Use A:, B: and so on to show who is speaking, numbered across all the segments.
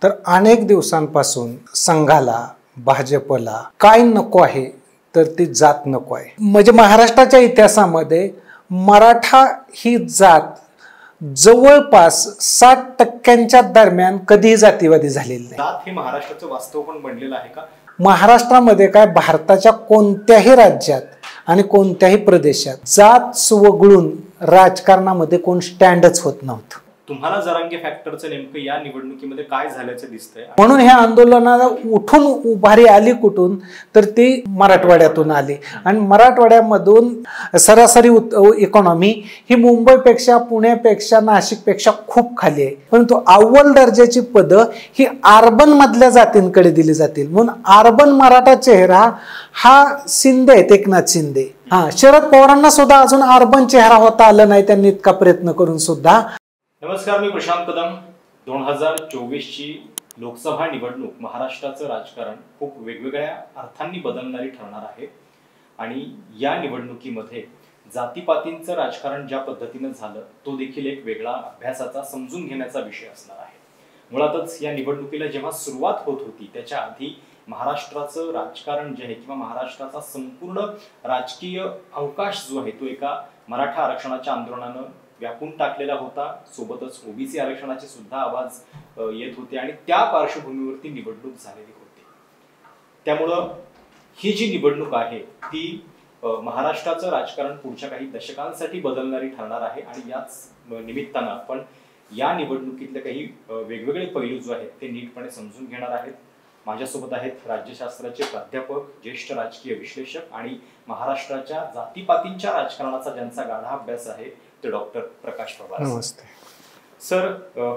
A: तर अनेक दिवसांपासून संघाला भाजपला काय नको आहे तर ती जात नको आहे। म्हणजे महाराष्ट्राच्या इतिहासामध्ये मराठा ही जात जवळपास 60% दरम्यान कधीही जातीवादी झालेली नाही।
B: जात हे महाराष्ट्राचं वास्तव पण बनलेलं आहे का?
A: महाराष्ट्रामध्ये काय भारताच्या कोणत्याही राज्यात आणि कोणत्याही प्रदेशात जात वगळून राजकारणामध्ये कोण स्टँडच होत नव्हतं।
B: तुम्हाला जरांगे फॅक्टरचं नेमकं या निवडणुकीमध्ये काय झाल्याचं दिसतंय?
A: म्हणून ह्या आंदोलनाला उठून उभारी आली कुठून तर ती मराठवाड्यातून आली आणि मराठवाड्यामधून सरासरी इकॉनॉमी ही मुंबईपेक्षा पुण्यापेक्षा नाशिकपेक्षा खूप खाली आहे, परंतु अव्वल दर्जाची पदं ही अर्बन मधल्या जातींकडे दिली जातील। म्हणून अर्बन मराठा चेहरा हा शिंदे आहेत, एकनाथ शिंदे। शरद पवारांना सुद्धा अजून अर्बन चेहरा होता आला नाही, त्यांनी इतका प्रयत्न करून सुद्धा।
B: नमस्कार, मी प्रशांत कदम। 2024 ची लोकसभा निवडणूक महाराष्ट्राचं राजकारण खूप वेगवेगळ्या अर्थांनी बदलणारी ठरणार आहे आणि या निवडणुकीमध्ये जातीपातींचं राजकारण ज्या पद्धतीने झालं तो देखील एक वेगळा अभ्यासाचा समजून घेण्याचा विषय असणार आहे। मुळातच या निवडणुकीला जेव्हा सुरुवात होत होती त्याच्या आधी महाराष्ट्राचं राजकारण जे आहे किंवा महाराष्ट्राचा संपूर्ण राजकीय अवकाश जो आहे तो एका मराठा आरक्षणाच्या आंदोलनानं व्यापून टाकलेला होता। सोबतच ओबीसी आरक्षणाचे सुद्धा आवाज येत होते आणि त्या पार्श्वभूमीवरती निवडणूक झालेली होती। त्यामुळं ही जी निवडणूक आहे ती महाराष्ट्राचं राजकारण पुढच्या काही दशकांसाठी बदलणारी ठरणार आहे आणि याच निमित्तानं आपण या निवडणुकीतले काही वेगवेगळे पैलू जो आहेत ते नीटपणे समजून घेणार आहेत। माझ्यासोबत आहेत राज्यशास्त्राचे प्राध्यापक, ज्येष्ठ राजकीय विश्लेषक आणि महाराष्ट्राच्या जातीपातींच्या राजकारणाचा ज्यांचा गाढा अभ्यास आहे ते डॉक्टर प्रकाश पवार।
A: नमस्ते
B: सर।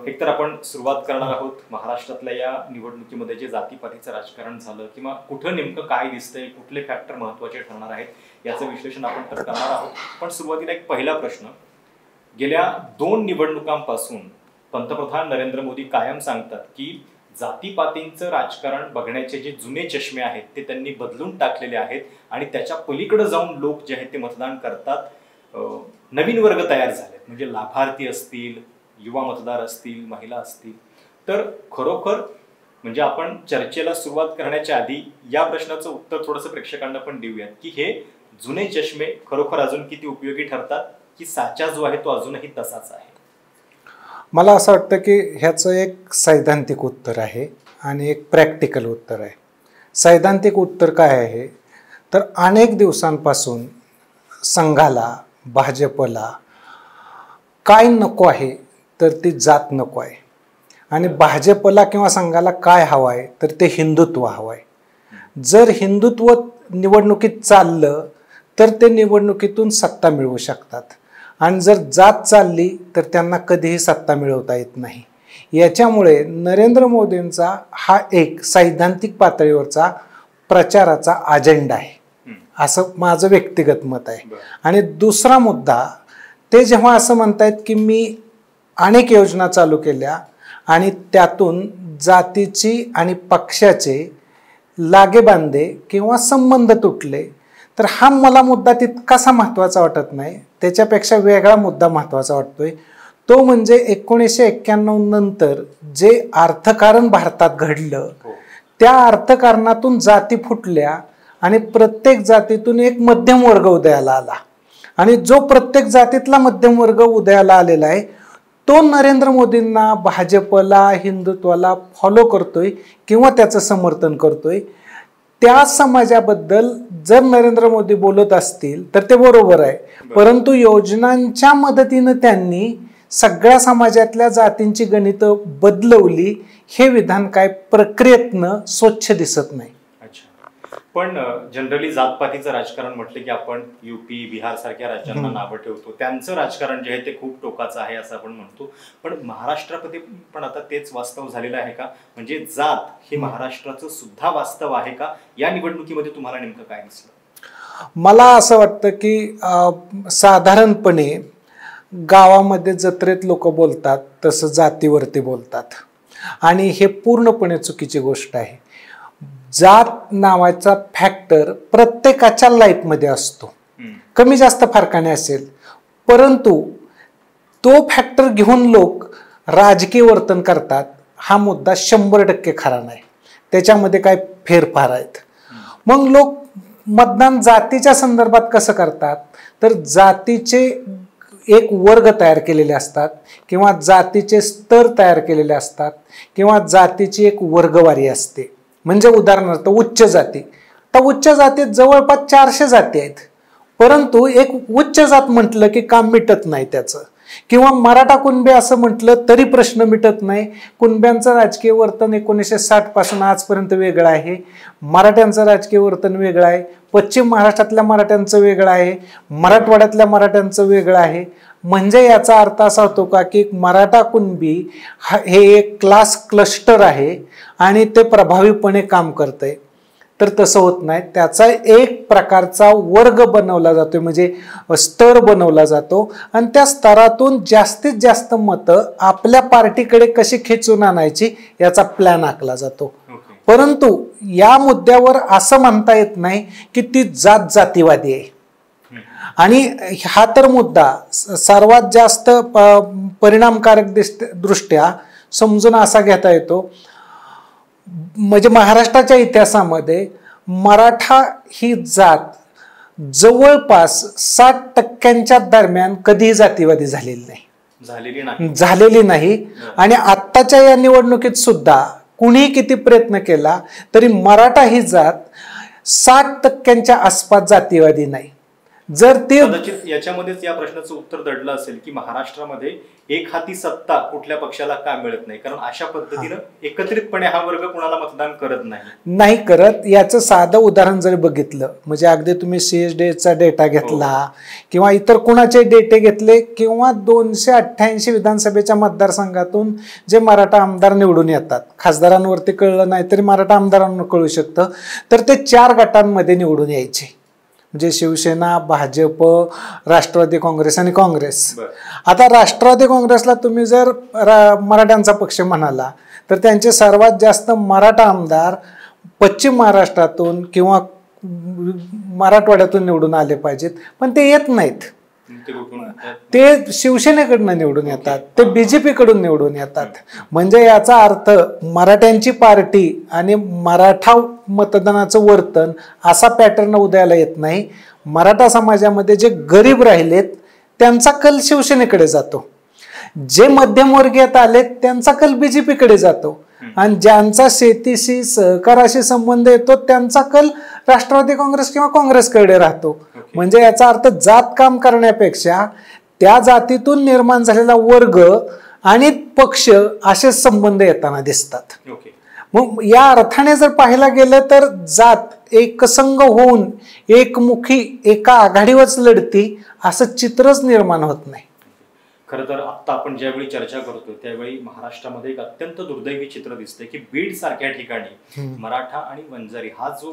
B: एकतर आपण सुरुवात करणार आहोत महाराष्ट्रातल्या या निवडणुकीमध्ये जे जातीपातीचं राजकारण झालं किंवा कुठं नेमकं काय दिसतंय, कुठले फॅक्टर महत्वाचे ठरणार आहेत याचं विश्लेषण आपण तर करणार आहोत। पण सुरुवातीला एक पहिला प्रश्न, गेल्या 2 निवडणुकांपासून पंतप्रधान नरेंद्र मोदी कायम सांगतात की जातीपातींचं राजकारण बघण्याचे जे जुने चष्मे आहेत ते त्यांनी बदलून टाकलेले आहेत आणि त्याच्या पलीकडे जाऊन लोक जे आहेत ते मतदान करतात। नवीन वर्ग तयार झालेत, म्हणजे लाभार्थी असतील, युवा मतदार असतील, महिला असतील। तर खरोखर म्हणजे आपण चर्चेला सुरुवात करण्याच्या आधी या प्रश्नाचं उत्तर थोडंसं प्रेक्षकांना पण देऊयात की हे जुने चष्मे खरोखर अजून किती उपयोगी ठरतात की साचा जो आहे तो अजूनही तसाच आहे?
A: मला असं वाटतं की ह्याचं एक सैद्धांतिक उत्तर आहे आणि एक प्रॅक्टिकल उत्तर आहे। सैद्धांतिक उत्तर काय आहे तर अनेक दिवसांपासून संघाला भाजपला काय नको आहे तर ती जात नको आहे आणि भाजपला किंवा संघाला काय हवं आहे तर ते हिंदुत्व हवं आहे। जर हिंदुत्व निवडणुकीत चाललं तर ते निवडणुकीतून सत्ता मिळवू शकतात आणि जर जात चालली तर त्यांना कधीही सत्ता मिळवता येत नाही। याच्यामुळे नरेंद्र मोदींचा हा एक सैद्धांतिक पातळीवरचा प्रचाराचा अजेंडा आहे असं माझं व्यक्तिगत मत आहे। आणि दुसरा मुद्दा, ते जेव्हा असं म्हणतायत की मी अनेक योजना चालू केल्या आणि त्यातून जातीची आणि पक्षाचे लागेबांधे किंवा संबंध तुटले, तर हा मला मुद्दा तितकासा महत्त्वाचा वाटत नाही। त्याच्यापेक्षा वेगळा मुद्दा महत्त्वाचा वाटतोय, तो म्हणजे 1991 नंतर जे अर्थकारण भारतात घडलं त्या अर्थकारणातून जाती फुटल्या आणि प्रत्येक जातीतून एक मध्यम वर्ग उदयाला आला आणि जो प्रत्येक जातीतला मध्यम वर्ग उदयाला आलेला आहे तो नरेंद्र मोदींना, भाजपला, हिंदुत्वाला फॉलो करतोय किंवा त्याचं समर्थन करतोय। त्या समाजाबद्दल जर नरेंद्र मोदी बोलत असतील तर ते बरोबर आहे, परंतु योजनांच्या मदतीनं त्यांनी सगळ्या समाजातल्या जातींची गणितं बदलवली हे विधान काय प्रक्रियेतनं स्वच्छ दिसत नाही।
B: पण जनरली जातपातीचं राजकारण म्हटलं की आपण यूपी, बिहार सारख्या राज्यांना नावं ठेवतो, त्यांचं राजकारण जे आहे ते खूप टोकाचं आहे असं आपण म्हणतो। पण महाराष्ट्रामध्ये पण आता तेच वास्तव झालेलं आहे का? म्हणजे जात हे महाराष्ट्राचं सुद्धा वास्तव आहे का? या निवडणुकीमध्ये तुम्हाला नेमकं काय दिसलं?
A: मला असं वाटतं की साधारणपणे गावामध्ये जत्रेत लोक बोलतात तसं जातीवरती बोलतात आणि हे पूर्णपणे चुकीची गोष्ट आहे। जात नावाचा फॅक्टर प्रत्येकाच्या लाईफमध्ये असतो, कमी जास्त फरकाने असेल, परंतु तो फॅक्टर घेऊन लोक राजकीय वर्तन करतात हा मुद्दा 100% खरा नाही, त्याच्यामध्ये काय फेरफार आहेत. मग लोक मतदान जातीच्या संदर्भात कसं करतात, तर जातीचे एक वर्ग तयार केलेले असतात किंवा जातीचे स्तर तयार केलेले असतात किंवा जातीची एक वर्गवारी असते. म्हणजे उदाहरणार्थ उच्च जाती, तर उच्च जातीत जवळपास 400 जाती आहेत, परंतु एक उच्च जात म्हटलं की काम मिटत नाही त्याचं. किंवा मराठा कुणबे असं म्हटलं तरी प्रश्न मिटत नाही. कुणब्यांचं राजकीय वर्तन 1960 पासून आजपर्यंत वेगळं आहे, मराठ्यांचं राजकीय वर्तन वेगळं आहे, पश्चिम महाराष्ट्रातल्या मराठ्यांचं वेगळं आहे, मराठवाड्यातल्या मराठ्यांचं वेगळं आहे. म्हणजे याचा अर्थ असा होतो का की मराठा कुणबी हे एक क्लास क्लस्टर आहे आणि ते प्रभावीपणे काम करतंय. तर तसं होत नाही, त्याचा एक प्रकारचा वर्ग बनवला जातो, म्हणजे स्तर बनवला जातो आणि त्या स्तरातून जास्तीत जास्त मतं आपल्या पार्टीकडे कशी खेचून आणायची याचा प्लॅन आखला जातो. परंतु या मुद्द्यावर असं म्हणता येत नाही की ती जात जातीवादी आहे. आणि हा तर मुद्दा सर्वात जास्त परिणामकारक दृष्ट्या समजून असा घेता येतो, म्हणजे महाराष्ट्राच्या इतिहासामध्ये मराठा ही जात जवळपास 60% दरम्यान कधीही जातीवादी झालेली नाही. आणि आत्ताच्या या निवडणुकीत सुद्धा कुणीही किती प्रयत्न केला तरी मराठा ही जात 60% आसपास जातीवादी नाही. जर ते
B: कदाचित याच्यामध्येच या प्रश्नाचं उत्तर दडलं असेल की महाराष्ट्रामध्ये एक हाती सत्ता कुठल्या पक्षाला का मिळत नाही, कारण अशा पद्धतीनं एकत्रितपणे हा वर्ग कुणाला मतदान करत नाही
A: करत. याचं साधं उदाहरण जर बघितलं, म्हणजे अगदी तुम्ही CSDचा डेटा घेतला किंवा इतर कुणाचे डेटे घेतले किंवा 288 विधानसभेच्या मतदारसंघातून जे मराठा आमदार निवडून येतात, खासदारांवरती कळलं नाही तरी मराठा आमदारांना कळू शकतं, तर ते 4 गटांमध्ये निवडून यायचे, म्हणजे शिवसेना, भाजप, राष्ट्रवादी काँग्रेस आणि काँग्रेस. आता राष्ट्रवादी काँग्रेसला तुम्ही जर मराठ्यांचा पक्ष म्हणाला तर त्यांचे सर्वात जास्त मराठा आमदार पश्चिम महाराष्ट्रातून किंवा मराठवाड्यातून निवडून आले पाहिजेत, पण ते येत नाहीत. ते शिवसेनेकडून निवडून येतात, ते BJP कडून निवडून येतात. म्हणजे याचा अर्थ मराठ्यांची पार्टी आणि मराठा मतदानाचं वर्तन असा पॅटर्न उदयाला येत नाही. मराठा समाजामध्ये जे गरीब राहिलेत त्यांचा कल शिवसेनेकडे जातो, जे मध्यमवर्गीयात आलेत त्यांचा कल BJP कडे जातो आणि ज्यांचा शेतीशी सहकाराशी संबंध येतो त्यांचा कल राष्ट्रवादी काँग्रेस किंवा काँग्रेसकडे राहतो. म्हणजे याचा अर्थ जात काम करण्यापेक्षा त्या जातीतून निर्माण झालेला वर्ग आणि पक्ष असे संबंध येताना दिसतात. मग या अर्थाने जर पाहायला गेलं तर जात एकसंघ होऊन एकमुखी एका आघाडीवरच लढती असं चित्रच निर्माण होत नाही.
B: खरं तर आता आपण ज्यावेळी चर्चा करतोय त्यावेळी महाराष्ट्रामध्ये एक अत्यंत दुर्दैवी चित्र दिसतंय की बीड सारख्या ठिकाणी मराठा आणि वंजारी हा जो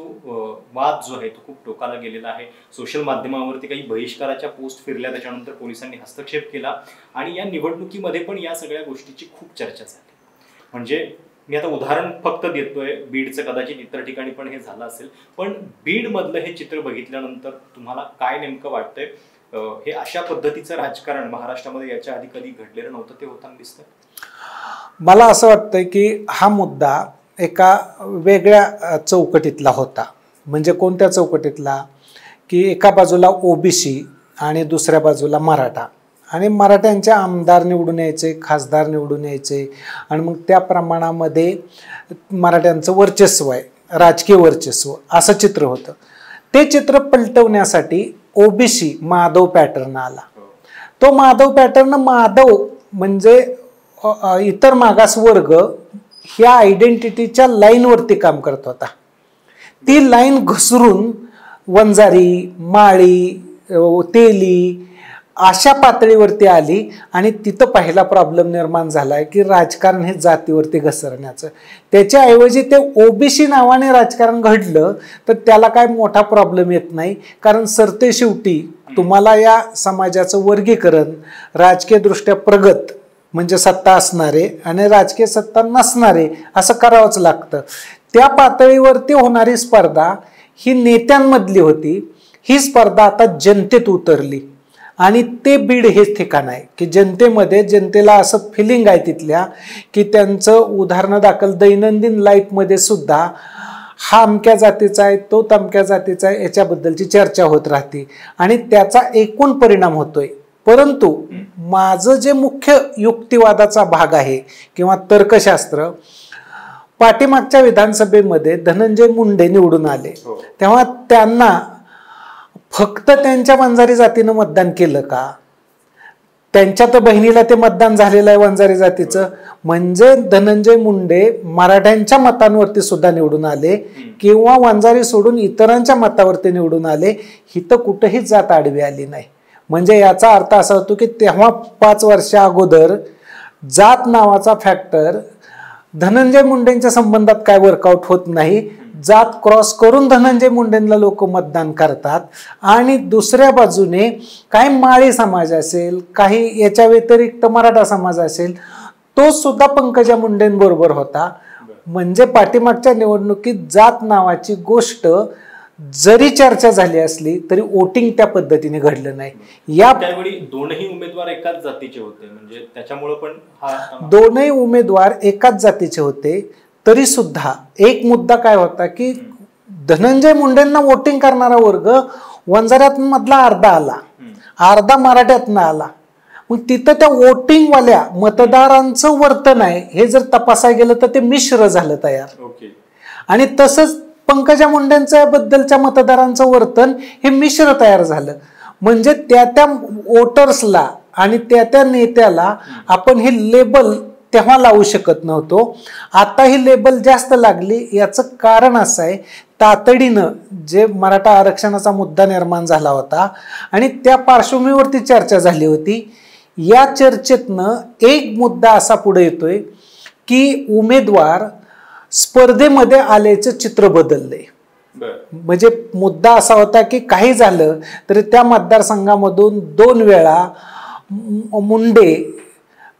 B: वाद जो आहे तो खूप टोकाला गेलेला आहे. सोशल माध्यमावरती काही बहिष्काराच्या पोस्ट फिरल्या, त्याच्यानंतर पोलिसांनी हस्तक्षेप केला आणि या निवडणुकीमध्ये पण या सगळ्या गोष्टीची खूप चर्चा झाली. म्हणजे मी आता उदाहरण फक्त देतोय बीडचं, कदाचित इतर ठिकाणी पण हे झालं असेल, पण बीड मधलं हे चित्र बघितल्यानंतर तुम्हाला काय नेमकं वाटतंय? हे अशा पद्धतीचं राजकारण महाराष्ट्रामध्ये याच्या आधी कधी घडलेलं नव्हतं, ते होताना दिसतंय.
A: मला असं वाटतंय की हा मुद्दा एका वेगळ्या चौकटीतला होता. म्हणजे कोणत्या चौकटीतला, की एका बाजूला OBC आणि दुसऱ्या बाजूला मराठा, आणि मराठ्यांचे आमदार निवडून यायचे, खासदार निवडून यायचे आणि मग त्या प्रमाणामध्ये मराठ्यांचं वर्चस्व आहे, राजकीय वर्चस्व, असं चित्र होतं. ते चित्र पलटवण्यासाठी OBC माधव पॅटर्न आला. तो माधव पॅटर्न, माधव म्हणजे इतर मागास वर्ग ह्या आयडेंटिटीच्या लाईनवरती काम करत होता. ती लाईन घसरून वंजारी, माळी, तेली अशा पातळीवरती आली आणि तिथं पहिला प्रॉब्लेम निर्माण झालाय की राजकारण हे जातीवरती घसरण्याचं. त्याच्याऐवजी ते OBC नावाने राजकारण घडलं तर त्याला काय मोठा प्रॉब्लेम येत नाही, कारण सरते शेवटी तुम्हाला या समाजाचं वर्गीकरण राजकीय दृष्ट्या प्रगत म्हणजे सत्ता असणारे आणि राजकीय सत्ता नसणारे असं करावंच लागतं. त्या पातळीवरती होणारी स्पर्धा ही नेत्यांमधली होती. ही स्पर्धा आता जनतेत उतरली आणि ते बीड हेच ठिकाण आहे की जनतेमध्ये जनतेला असं फिलिंग आहे तिथल्या की त्यांचं उदाहरणादाखल दैनंदिन लाईफमध्ये सुद्धा हा अमक्या जातीचा आहे तो तमक्या जातीचा आहे याच्याबद्दलची चर्चा होत राहते आणि त्याचा एकूण परिणाम होतोय. परंतु माझं जे मुख्य युक्तिवादाचा भाग आहे किंवा तर्कशास्त्र, पाठीमागच्या विधानसभेमध्ये धनंजय मुंडे निवडून आले तेव्हा त्यांना फक्त त्यांच्या वंजारी जातीनं मतदान केलं का? त्यांच्या तर बहिणीला ते मतदान झालेलं आहे वंजारी जातीचं. म्हणजे धनंजय मुंडे मराठ्यांच्या मतांवरती सुद्धा निवडून आले किंवा वंजारी सोडून इतरांच्या मतावरती निवडून आले. ही तर कुठेही जात आडवी आली नाही. म्हणजे याचा अर्थ असा होतो की तेव्हा 5 वर्षा अगोदर जात नावाचा फॅक्टर धनंजय मुंडेंच्या संबंधात काय वर्कआउट होत नाही. जात क्रॉस करून धनंजय मुंडेंना लोक मतदान करतात आणि दुसऱ्या बाजूने काही माळी समाज असेल, काही याच्या व्यतिरिक्त मराठा समाज असेल, तो सुद्धा पंकजा मुंडेंबरोबर होता. म्हणजे पाठीमागच्या निवडणुकीत जात नावाची गोष्ट जरी चर्चा झाली असली तरी वोटिंग त्या पद्धतीने घडलं नाही.
B: या त्यावेळी दोनही उमेदवार एकाच जातीचे होते, म्हणजे त्याच्यामुळे पण
A: दोनही उमेदवार एकाच जातीचे होते. तरी सुद्धा एक मुद्दा काय होता की धनंजय मुंडेंना वोटिंग करणारा वर्ग वंजाऱ्यातमधला अर्धा आला, अर्धा मराठ्यातनं आला. मग तिथं त्या वोटिंगवाल्या मतदारांचं वर्तन आहे हे जर तपासायला गेलं तर ते मिश्र झालं तयार. आणि तसंच पंकजा मुंडेंच्या बद्दलच्या मतदारांचं वर्तन हे मिश्र तयार झालं. म्हणजे त्या वोटर्सला आणि त्या नेत्याला आपण हे लेबल तेव्हा लावू शकत नव्हतो. आता ही लेबल जास्त लागली. याचं कारण असं आहे, तातडीनं जे मराठा आरक्षणाचा मुद्दा निर्माण झाला होता आणि त्या पार्श्वभूमीवरती चर्चा झाली होती. या चर्चेतनं एक मुद्दा असा पुढे येतोय की उमेदवार स्पर्धेमध्ये आल्याचं चित्र बदललंय. म्हणजे मुद्दा असा होता की काही झालं तरी त्या मतदारसंघामधून 2 वेळा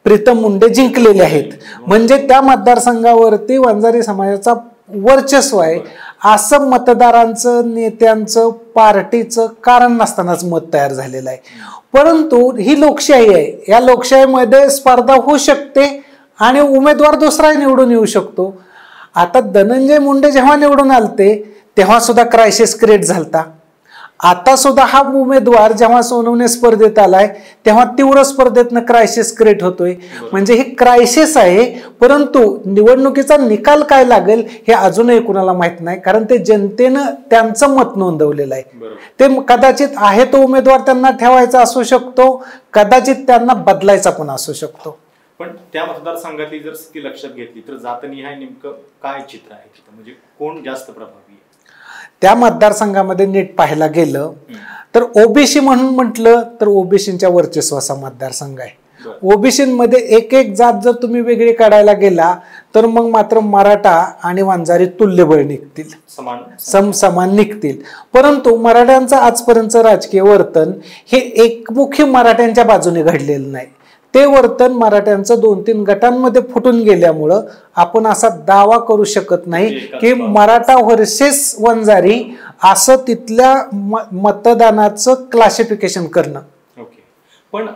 A: प्रीतम मुंडे जिंकलेले आहेत. म्हणजे त्या मतदारसंघावरती वंजारी समाजाचा वर्चस्व आहे असं मतदारांचं, नेत्यांचं, पार्टीचं कारण नसतानाच मत तयार झालेलं आहे. परंतु ही लोकशाही आहे. या लोकशाहीमध्ये स्पर्धा होऊ शकते आणि उमेदवार दुसरा निवडून येऊ शकतो. आता धनंजय मुंडे जेव्हा निवडून आलते तेव्हा सुद्धा क्रायसिस क्रिएट झालता. आता सुद्धा हा उमेदवार जेव्हा सोनवणे स्पर्धेत आलाय तेव्हा तीव्र स्पर्धेतनं क्रायसिस क्रिएट होतोय. म्हणजे हे क्रायसिस आहे. परंतु निवडणुकीचा निकाल काय लागेल हे अजूनही कुणाला माहित नाही, कारण ते जनतेनं त्यांचं मत नोंदवलेलं आहे. ते कदाचित आहे तो उमेदवार त्यांना ठेवायचा असू शकतो, कदाचित त्यांना बदलायचा पण असू शकतो.
B: पण त्या मतदारसंघातली जर स्थिती लक्षात घेतली तर जातनिहाय नेमकं काय चित्र आहे तिथं, म्हणजे कोण जास्त प्रभावी आहे?
A: त्या मतदारसंघामध्ये नीट पाहायला गेलं तर ओबीसी म्हणून म्हटलं तर ओबीसींच्या वर्चस्वाचा मतदारसंघ आहे. ओबीसीमध्ये एक जात जर तुम्ही वेगळी काढायला गेला तर मग मात्र मराठा आणि वंजारी तुल्यबळ निघतील, समान निघतील. परंतु मराठ्यांचं आजपर्यंत राजकीय वर्तन हे एकमुखी मराठ्यांच्या बाजूने घडलेलं नाही. ते वर्तन मराठ्यांचं 2-3 गटांमध्ये फुटून गेल्यामुळं आपण असा दावा करू शकत नाही की मराठा व्हर्सेस वंजारी असं तिथल्या मतदानाचं क्लासिफिकेशन करणं.
B: ओके. पण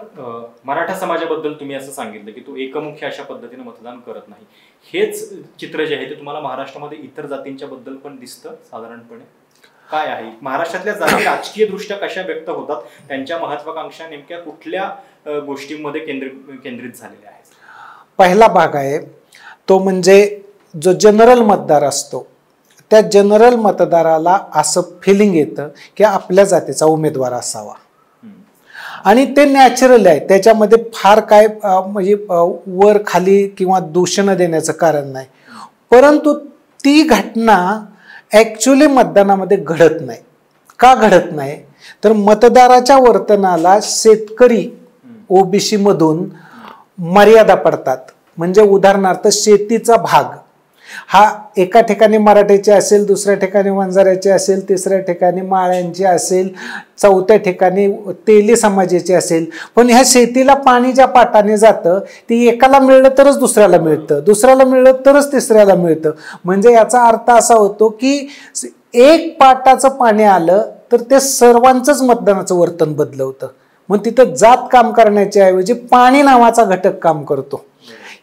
B: मराठा समाजाबद्दल तुम्ही असं सांगितलं की तो एकमुखी अशा पद्धतीने मतदान करत नाही. हेच चित्र जे आहे ते तुम्हाला महाराष्ट्रामध्ये इतर जातींच्या बद्दल पण दिसतं साधारणपणे? काय आहे महाराष्ट्रातल्या जाती राजकीय दृष्ट्या कशा व्यक्त होतात, त्यांच्या महत्वाकांक्षा नेमक्या कुठल्या गोष्टींमध्ये केंद्रित झालेल्या आहेत?
A: पहिला भाग आहे तो म्हणजे जो जनरल मतदार असतो त्या जनरल मतदाराला असं फिलिंग येतं की आपल्या जातीचा उमेदवार असावा आणि ते नॅचरल आहे. त्याच्यामध्ये फार काय म्हणजे वर खाली किंवा दूषण देण्याचं कारण नाही. परंतु ती घटना ॲक्च्युली मतदानामध्ये घडत नाही. का घडत नाही तर मतदाराच्या वर्तनाला शेतकरी ओबीसी मधून मर्यादा पडतात. म्हणजे उदाहरणार्थ शेतीचा भाग हा एका ठिकाणी मराठ्याचे असेल, दुसऱ्या ठिकाणी वंजाऱ्याचे असेल, तिसऱ्या ठिकाणी माळ्यांचे असेल, चौथ्या ठिकाणी तेली समाजाचे असेल. पण ह्या शेतीला पाणी ज्या पाटाने जातं ती एकाला मिळलं तरच दुसऱ्याला मिळतं, दुसऱ्याला मिळलं तरच तिसऱ्याला मिळतं. म्हणजे याचा अर्थ असा होतो की एक पाटाचं पाणी आलं तर ते सर्वांचंच मतदानाचं वर्तन बदलवतं. मग तिथं जात काम करण्याच्या ऐवजी पाणी नावाचा घटक काम करतो.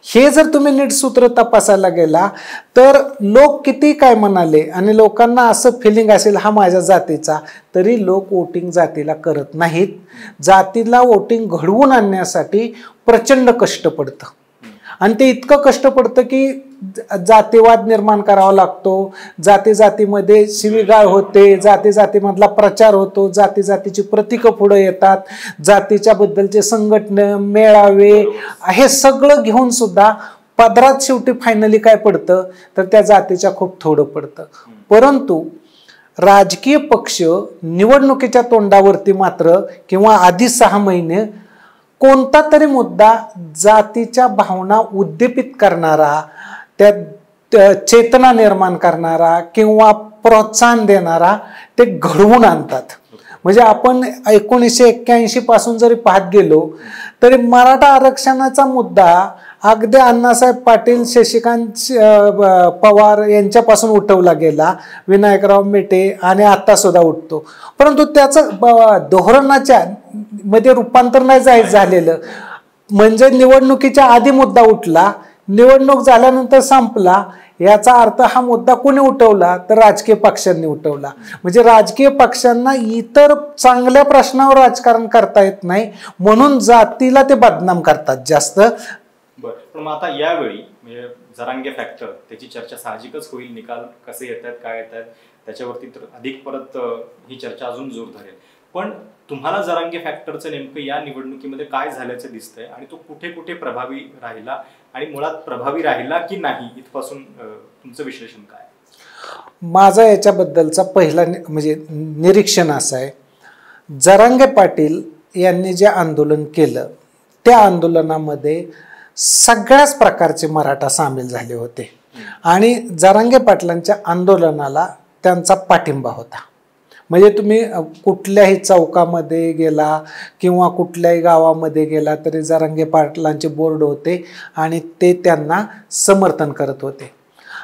A: हे जर तुम्ही नीट सूत्र तपासायला गेला तर लोक किती काय म्हणाले आणि लोकांना असं फिलिंग असेल हा माझ्या जातीचा, तरी लोक वोटिंग जातीला करत नाहीत. जातीला वोटिंग घडवून आणण्यासाठी प्रचंड कष्ट पडतं आणि ते इतकं कष्ट पडतं की जातीवाद निर्माण करावा लागतो, जाती जातीमध्ये शिवीगाळ होते, जाती जातीमधला प्रचार होतो, जाती जातीची प्रतीकं पुढे येतात, जातीच्या बद्दलचे संघटना मेळावे हे सगळं घेऊन सुद्धा पदरात शेवटी फायनली काय पडतं तर त्या जातीच्या खूप थोडं पडतं. परंतु राजकीय पक्ष निवडणुकीच्या तोंडावरती मात्र किंवा आधी 6 महिने कोणता तरी मुद्दा जातीच्या भावना उद्दीपित करणारा, त्या चेतना निर्माण करणारा किंवा प्रोत्साहन देणारा ते घडवून आणतात. म्हणजे आपण 1981 पासून जरी पाहत गेलो तरी मराठा आरक्षणाचा मुद्दा अगदी अण्णासाहेब पाटील, शशिकांत पवार यांच्यापासून उठवला गेला, विनायकराव मेटे आणि आता सुद्धा उठतो. परंतु त्याचं धोरणाच्या मध्ये रूपांतर नाही झालेलं. म्हणजे निवडणुकीच्या आधी मुद्दा उठला, निवडणूक झाल्यानंतर संपला. याचा अर्थ हा मुद्दा कोणी उठवला तर राजकीय पक्षांनी उठवला. म्हणजे राजकीय पक्षांना इतर चांगल्या प्रश्नावर राजकारण करता येत नाही म्हणून जातीला ते बदनाम करतात जास्त.
B: बरं, पण मग आता यावेळी म्हणजे जरांगे फॅक्टर त्याची चर्चा साहजिकच होईल. निकाल कसे येत आहेत काय येत आहेत त्याच्यावरती तर अधिक परत ही चर्चा अजून जोर धरेल. पण तुम्हाला जरांगे फॅक्टरचं नेमकं या निवडणुकीमध्ये काय झाल्याचं दिसतंय आणि तो कुठे कुठे प्रभावी राहिला आणि मुळात प्रभावी राहिला की नाही, इथपासून तुमचं विश्लेषण काय?
A: माझा याच्याबद्दलचा पहिला म्हणजे निरीक्षण असं आहे, जरांगे पाटील यांनी जे आंदोलन केलं त्या आंदोलनामध्ये सगळ्याच प्रकारचे मराठा सामील झाले होते आणि जरांगे पाटलांच्या आंदोलनाला त्यांचा पाठिंबा होता. म्हणजे तुम्ही कुठल्याही चौकामध्ये गेला किंवा कुठल्याही गावामध्ये गेला तरी जरांगे पाटलांचे बोर्ड होते आणि ते त्यांना समर्थन करत होते.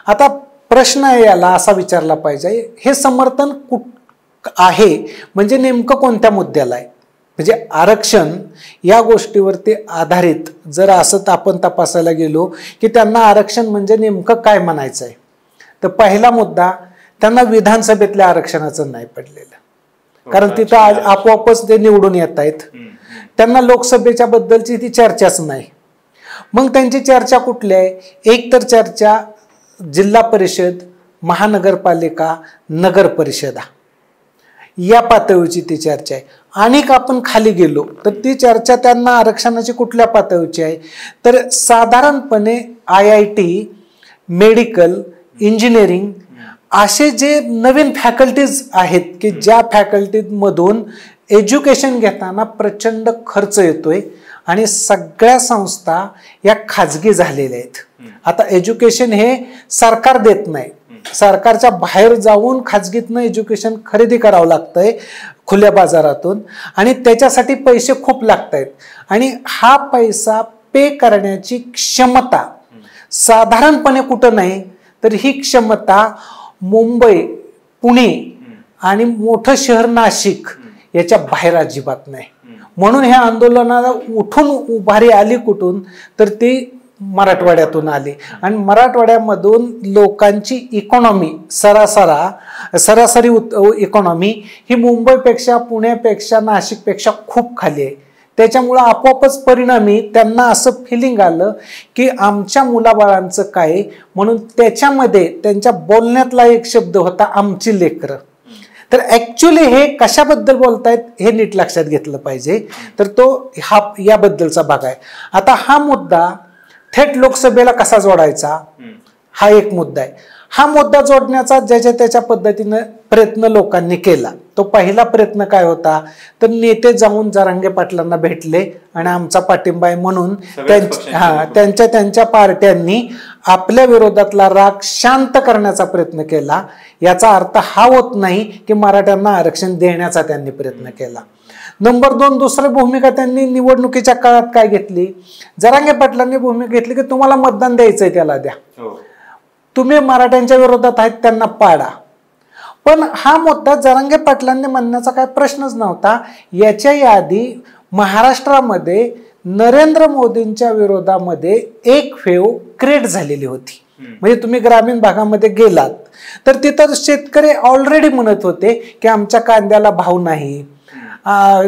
A: आता प्रश्न याला असा विचारला पाहिजे, हे समर्थन आहे म्हणजे नेमकं कोणत्या मुद्द्याला आहे? म्हणजे आरक्षण या गोष्टीवरती आधारित जर असं आपण तपासायला गेलो की त्यांना आरक्षण म्हणजे नेमकं काय म्हणायचं आहे, तर पहिला मुद्दा त्यांना विधानसभेतल्या आरक्षणाचं नाही पडलेलं, कारण तिथं आज आपोआपच ते निवडून येत आहेत. त्यांना लोकसभेच्या बद्दलची ती चर्चाच नाही. मग त्यांची चर्चा कुठली आहे? एक तर चर्चा जिल्हा परिषद, महानगरपालिका, नगर परिषदा या पातळीची ती चर्चा आहे. आणि आपण खाली गेलो तर ती चर्चा त्यांना आरक्षणाची कुठल्या पातळीची आहे, तर साधारणपणे IIT, मेडिकल, इंजिनिअरिंग असे जे नवीन फॅकल्टीज आहेत की ज्या फॅकल्टीमधून एज्युकेशन घेताना प्रचंड खर्च येतोय आणि सगळ्या संस्था या खाजगी झालेल्या आहेत. आता एज्युकेशन हे सरकार देत नाही, सरकारच्या बाहेर जाऊन खाजगीतनं एज्युकेशन खरेदी करावं लागतंय खुल्या बाजारातून आणि त्याच्यासाठी पैसे खूप लागत आहेत आणि हा पैसा पे करण्याची क्षमता साधारणपणे कुठं नाही, तर ही क्षमता मुंबई, पुणे आणि मोठं शहर नाशिक याच्या बाहेर अजिबात नाही. म्हणून ह्या आंदोलनाला उठून उभारी आली कुठून, तर ती मराठवाड्यातून आली आणि मराठवाड्यामधून लोकांची इकॉनॉमी सरासरी इकॉनॉमी ही मुंबईपेक्षा, पुण्यापेक्षा, नाशिकपेक्षा खूप खाली आहे. त्याच्यामुळं आपोआपच परिणामी त्यांना असं फिलिंग आलं की आमच्या मुलाबाळांचं काय, म्हणून त्याच्यामध्ये त्यांच्या बोलण्यातला एक शब्द होता आमची लेकरं. तर ऍक्च्युली हे कशाबद्दल बोलतायत हे नीट लक्षात घेतलं पाहिजे. तर तो हा याबद्दलचा भाग आहे. आता हा मुद्दा थेट लोकसभेला कसा जोडायचा हा एक मुद्दा आहे. हा मुद्दा जोडण्याचा ज्याच्या त्याच्या पद्धतीनं प्रयत्न लोकांनी केला. तो पहिला प्रयत्न काय होता, तर नेते जाऊन जरांगे पाटलांना भेटले आणि आमचा पाठिंबा आहे म्हणून त्यांच्या पार्ट्यांनी आपल्या विरोधातला राग शांत करण्याचा प्रयत्न केला. याचा अर्थ हा होत नाही की मराठ्यांना आरक्षण देण्याचा त्यांनी प्रयत्न केला. नंबर 2, दुसरी भूमिका त्यांनी निवडणुकीच्या काळात काय घेतली, जरांगे पाटलांनी भूमिका घेतली की तुम्हाला मतदान द्यायचंय त्याला द्या, तुम्ही मराठ्यांच्या विरोधात आहेत त्यांना पाडा. पण हा मुद्दा जरांगे पाटलांनी म्हणण्याचा काय प्रश्नच नव्हता. याच्याही आधी महाराष्ट्रामध्ये नरेंद्र मोदींच्या विरोधामध्ये एक वेव क्रिएट झालेली होती. म्हणजे तुम्ही ग्रामीण भागामध्ये गेलात तर तिथं शेतकरी ऑलरेडी म्हणत होते की आमच्या कांद्याला भाव नाही,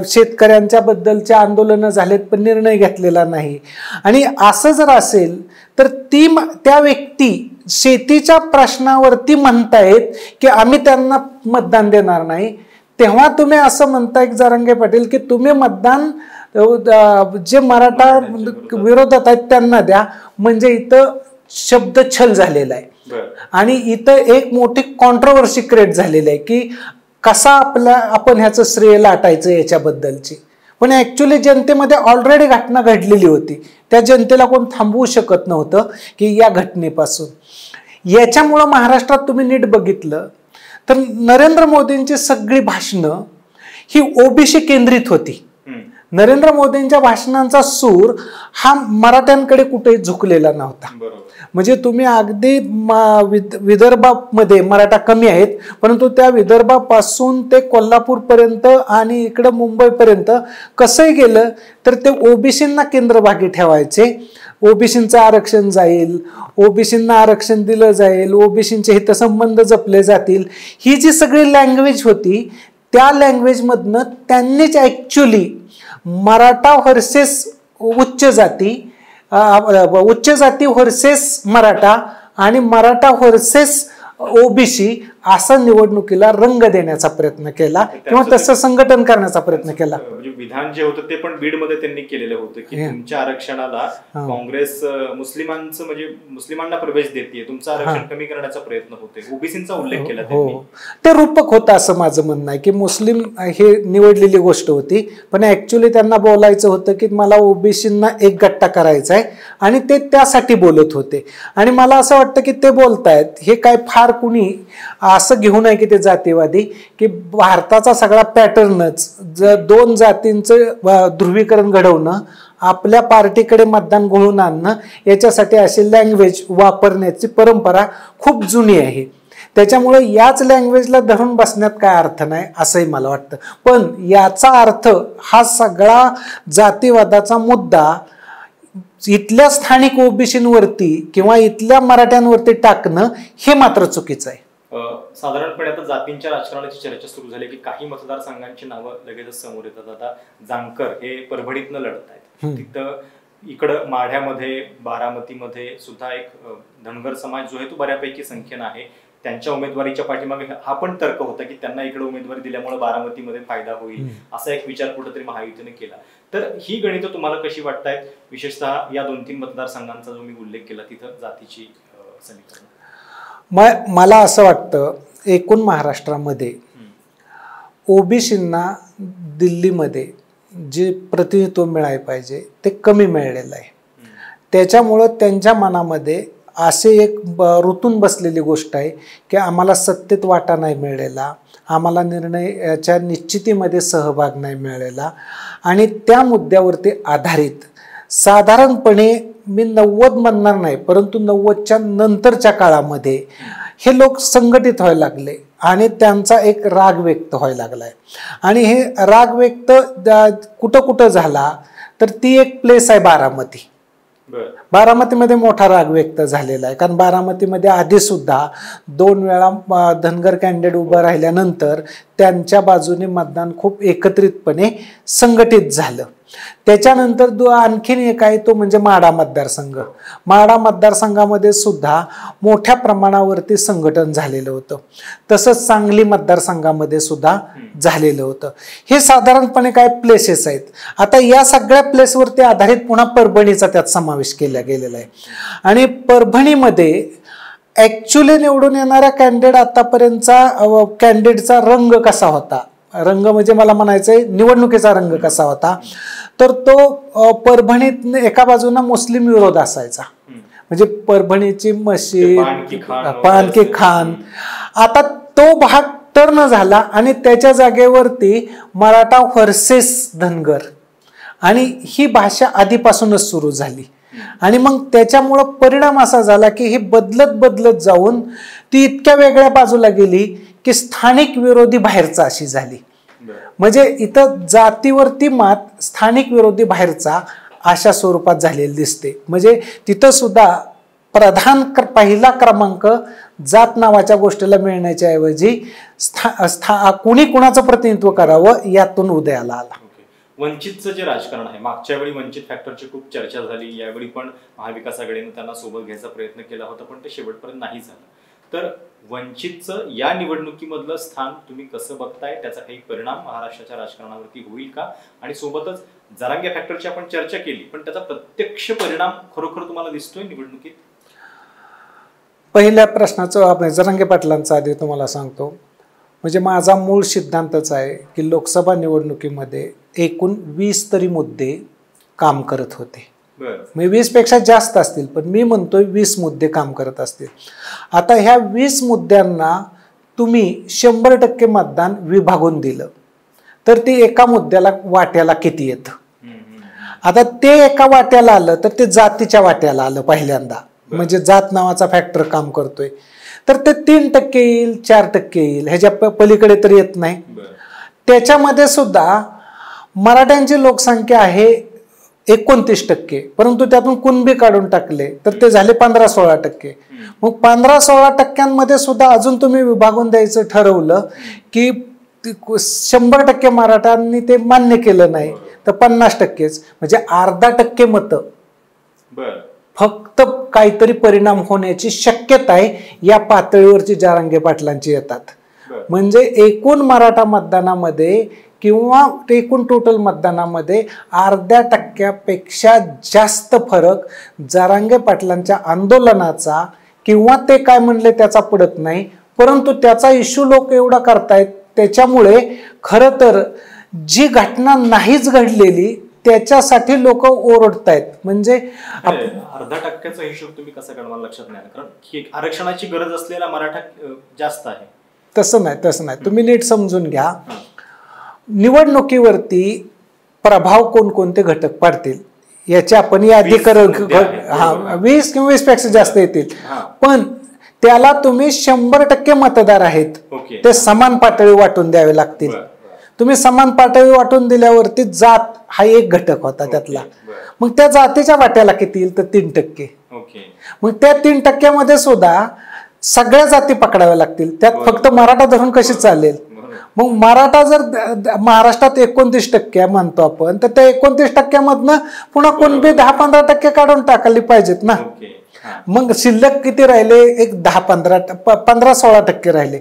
A: शेतकऱ्यांच्या बद्दलचे आंदोलनं झालेत पण निर्णय घेतलेला नाही. आणि असं जर असेल तर त्या व्यक्ती शेतीच्या प्रश्नावरती म्हणतायत की आम्ही त्यांना मतदान देणार नाही, तेव्हा तुम्ही असं म्हणताय जरांगे पाटील की तुम्ही मतदान जे मराठा विरोधात आहेत त्यांना द्या. म्हणजे इथं शब्द छल झालेला आहे आणि इथं एक मोठी कॉन्ट्रोवर्सी क्रिएट झालेली आहे की कसा आपण ह्याचं श्रेय लाटायचं याच्याबद्दलची. पण ऍक्च्युली जनतेमध्ये ऑलरेडी घटना घडलेली होती, त्या जनतेला कोण थांबवू शकत नव्हतं की या घटनेपासून. याच्यामुळं महाराष्ट्रात तुम्ही नीट बघितलं तर नरेंद्र मोदींची सगळी भाषणं ही ओबीसी केंद्रित होती. नरेंद्र मोदींच्या भाषणांचा सूर हा मराठ्यांकडे कुठेही झुकलेला नव्हता. म्हणजे तुम्ही अगदी विदर्भामध्ये मराठा कमी आहेत, परंतु त्या विदर्भापासून ते कोल्हापूरपर्यंत आणि इकडं मुंबईपर्यंत कसंही गेलं तर ते ओबीसींना केंद्रभागी ठेवायचे. ओबीसींचं आरक्षण जाईल, ओबीसींना आरक्षण दिलं जाईल, ओबीसींचे हितसंबंध जपले जातील. ही जी सगळी लँग्वेज होती त्या लँग्वेजमधनं त्यांनीच ऍक्च्युली मराठा व्हर्सेस उच्च जाती व्हर्सेस मराठा आणि मराठा व्हर्सेस ओबीसी असा निवडणुकीला रंग देण्याचा प्रयत्न केला किंवा तसं संघटन करण्याचा प्रयत्न केला.
B: म्हणजे विधान जे होतं ते पण बीडमध्ये त्यांनी केलेलं होतं की तुमच्या आरक्षणाला काँग्रेस मुस्लिमांचं म्हणजे मुस्लिमांना प्रवेश देते, तुमचं आरक्षण कमी करण्याचा प्रयत्न होते, ओबीसींचा उल्लेख केला त्यांनी.
A: ते रूपक होतं असं माझं म्हणणं आहे की मुस्लिम हे निवडलेली गोष्ट होती, पण ऍक्च्युली त्यांना बोलायचं होतं की मला ओबीसींना एक गट्टा करायचा आहे आणि ते त्यासाठी बोलत होते. आणि मला असं वाटतं की ते बोलतायत हे काय फार कुणी असं घेऊ नये की ते जातीवादी, की भारताचा सगळा पॅटर्नच दोन जातींचं ध्रुवीकरण घडवणं, आपल्या पार्टीकडे मतदान घोळून आणणं, याच्यासाठी अशी लँग्वेज वापरण्याची परंपरा खूप जुनी आहे. त्याच्यामुळे याच लँग्वेजला धरून बसण्यात काय अर्थ नाही असंही मला वाटतं. पण याचा अर्थ हा सगळा जातीवादाचा मुद्दा इथल्या स्थानिक ओबीसींवरती किंवा इथल्या मराठ्यांवरती टाकणं हे मात्र चुकीचं आहे.
B: साधारणपणे आता जातींच्या राजकारणाची चर्चा सुरू झाली की काही मतदारसंघांची नावं लगेचच समोर येतात. आता जांकर हे परभणीतनं लढत आहेत, तिथं इकडं माढ्यामध्ये बारामतीमध्ये सुद्धा एक धनगर समाज जो आहे तो बऱ्यापैकी संख्येनं आहे. त्यांच्या उमेदवारीच्या पाठीमागे हा पण तर्क होता की त्यांना इकडे उमेदवारी दिल्यामुळे बारामतीमध्ये फायदा होईल असा एक विचार कुठेतरी महायुतीने केला. तर ही गणितं तुम्हाला कशी वाटतायत, विशेषतः या 2-3 मतदारसंघांचा जो मी उल्लेख केला तिथं जातीची समीकरण?
A: मला असं वाटतं एकूण महाराष्ट्रामध्ये ओबीसींना दिल्लीमध्ये जे प्रतिनिधित्व मिळायला पाहिजे ते कमी मिळालेलं आहे. त्याच्यामुळं त्यांच्या मनामध्ये असे एक रुतून बसलेली गोष्ट आहे की आम्हाला सत्तेत वाटा नाही मिळालेला, आम्हाला निर्णयाच्या निश्चितीमध्ये सहभाग नाही मिळालेला. आणि त्या मुद्द्यावरती आधारित साधारणपणे मी 90 म्हणणार नाही, परंतु 90च्या नंतरच्या काळामध्ये हे लोक संघटित व्हायला लागले आणि त्यांचा एक राग व्यक्त व्हायला लागलाय. आणि हे राग व्यक्त कुठं कुठं झाला तर ती एक प्लेस आहे बारामती. बारामतीमध्ये मोठा राग व्यक्त झालेला आहे, कारण बारामतीमध्ये आधी सुद्धा 2 वेळा धनगर कॅन्डिडेट उभं राहिल्यानंतर त्यांच्या बाजूने मतदान खूप एकत्रितपणे संघटित झालं. त्याच्यानंतर आणखीन एक आहे तो म्हणजे माढा मतदारसंघ. माढा मतदारसंघामध्ये सुद्धा मोठ्या प्रमाणावरती संघटन झालेलं होतं. तसंच सांगली मतदारसंघामध्ये सुद्धा झालेलं होतं. हे साधारणपणे काय प्लेसेस आहेत. आता या सगळ्या प्लेसवरती आधारित पुन्हा परभणीचा त्यात समावेश केला गेलेला आहे. आणि परभणीमध्ये ऍक्च्युली निवडून येणाऱ्या कॅन्डिडेट आतापर्यंतचा कॅन्डिडेटचा रंग कसा होता, रंग म्हणजे मला म्हणायचंय निवडणुकीचा रंग कसा होता, तर तो परभणीत एका बाजूला मुस्लिम विरोध असायचा. म्हणजे परभणीची मशीद, पानकी खान, आता तो भाग टर्न झाला आणि त्याच्या जागेवरती मराठा व्हर्सेस धनगर, आणि ही भाषा आधीपासूनच सुरू झाली. आणि मग त्याच्यामुळं परिणाम असा झाला की ही बदलत जाऊन ती इतक्या वेगळ्या बाजूला गेली की स्थानिक विरोधी बाहेरचा अशी झाली. म्हणजे इथं जातीवरती मात स्थानिक विरोधी बाहेरचा अशा स्वरूपात झालेली दिसते. म्हणजे तिथं सुद्धा पहिला क्रमांक जात नावाच्या गोष्टीला मिळण्याच्या ऐवजी कुणी कुणाचं प्रतिनिधित्व करावं यातून उदयाला आला.
B: वंचितचं जे राजकारण आहे, मागच्या वेळी वंचित फॅक्टरची खूप चर्चा झाली, यावेळी पण महाविकास आघाडीने त्यांना सोबत घ्यायचा प्रयत्न केला होता, पण ते शेवटपर्यंत नाही झालं. तर वंचितचं या निवडणुकीमधलं स्थान तुम्ही कसं बघताय? त्याचा काही परिणाम महाराष्ट्राच्या राजकारणावरती होईल का? आणि सोबतच जरांगे फॅक्टरची आपण चर्चा केली, पण त्याचा प्रत्यक्ष परिणाम खरोखर तुम्हाला दिसतोय निवडणुकीत?
A: पहिल्या प्रश्नाचं आपण जरांगे पाटलांचा आधी तुम्हाला सांगतो. म्हणजे माझा मूळ सिद्धांतच आहे की लोकसभा निवडणुकीमध्ये एकूण 20 तरी मुद्दे काम करत होते. मी 20 पेक्षा जास्त असतील, पण मी म्हणतोय 20 मुद्दे काम करत असतील. आता ह्या 20 मुद्द्यांना तुम्ही 100% मतदान विभागून दिलं तर ते एका मुद्द्याला वाट्याला किती येतं? आता ते एका वाट्याला आलं तर ते जातीच्या वाट्याला आलं पहिल्यांदा. म्हणजे जात नावाचा फॅक्टर काम करतोय तर ते 3% येईल, 4% येईल, ह्याच्या पलीकडे तर येत नाही. त्याच्यामध्ये सुद्धा मराठ्यांची लोकसंख्या आहे 29%, परंतु त्यातून कुणबी काढून टाकले तर ते झाले 15-16%. मग 15-16% सुद्धा अजून तुम्ही विभागून द्यायचं ठरवलं की 100% मराठ्यांनी ते मान्य केलं नाही तर 50%च, म्हणजे 0.5% मतं फक्त काहीतरी परिणाम होण्याची शक्यता आहे या पातळीवरची जरांगे पाटलांची येतात. म्हणजे एकूण मराठा मतदानामध्ये किंवा एकूण टोटल मतदानामध्ये 0.5% जास्त फरक जरांगे पाटलांच्या आंदोलनाचा किंवा ते काय म्हणले त्याचा पडत नाही, परंतु त्याचा इश्यू लोक एवढा करतायत. त्याच्यामुळे खरं तर जी घटना नाहीच घडलेली त्याच्यासाठी लोक ओरडतायत. म्हणजे
B: 0.5%चा हिशोब तुम्ही कसा काढवा लक्षात नाही, कारण आरक्षणाची गरज असलेला मराठा जास्त आहे.
A: तसं नाही, तुम्ही नीट समजून घ्या. निवडणुकीवरती प्रभाव कोणकोणते घटक पडतील याची आपण यादी 20 किंवा 20% जास्त येतील, पण त्याला तुम्ही 100% मतदार आहेत ते समान पातळी वाटून द्यावे लागतील. तुम्ही समान पातळी वाटून दिल्यावरती जात हा एक घटक होता त्यातला. मग त्या जातीच्या वाट्याला किती येईल तर 3%. मग त्या 3% सुद्धा सगळ्या जाती पकडाव्या लागतील. त्यात फक्त मराठा धरून कशी चालेल? मग मराठा जर महाराष्ट्रात 29% म्हणतो आपण, तर त्या 29% मधनं पुन्हा कोणबी 10-15% काढून टाकली पाहिजेत ना. मग शिल्लक किती राहिले? एक 15-16% राहिले.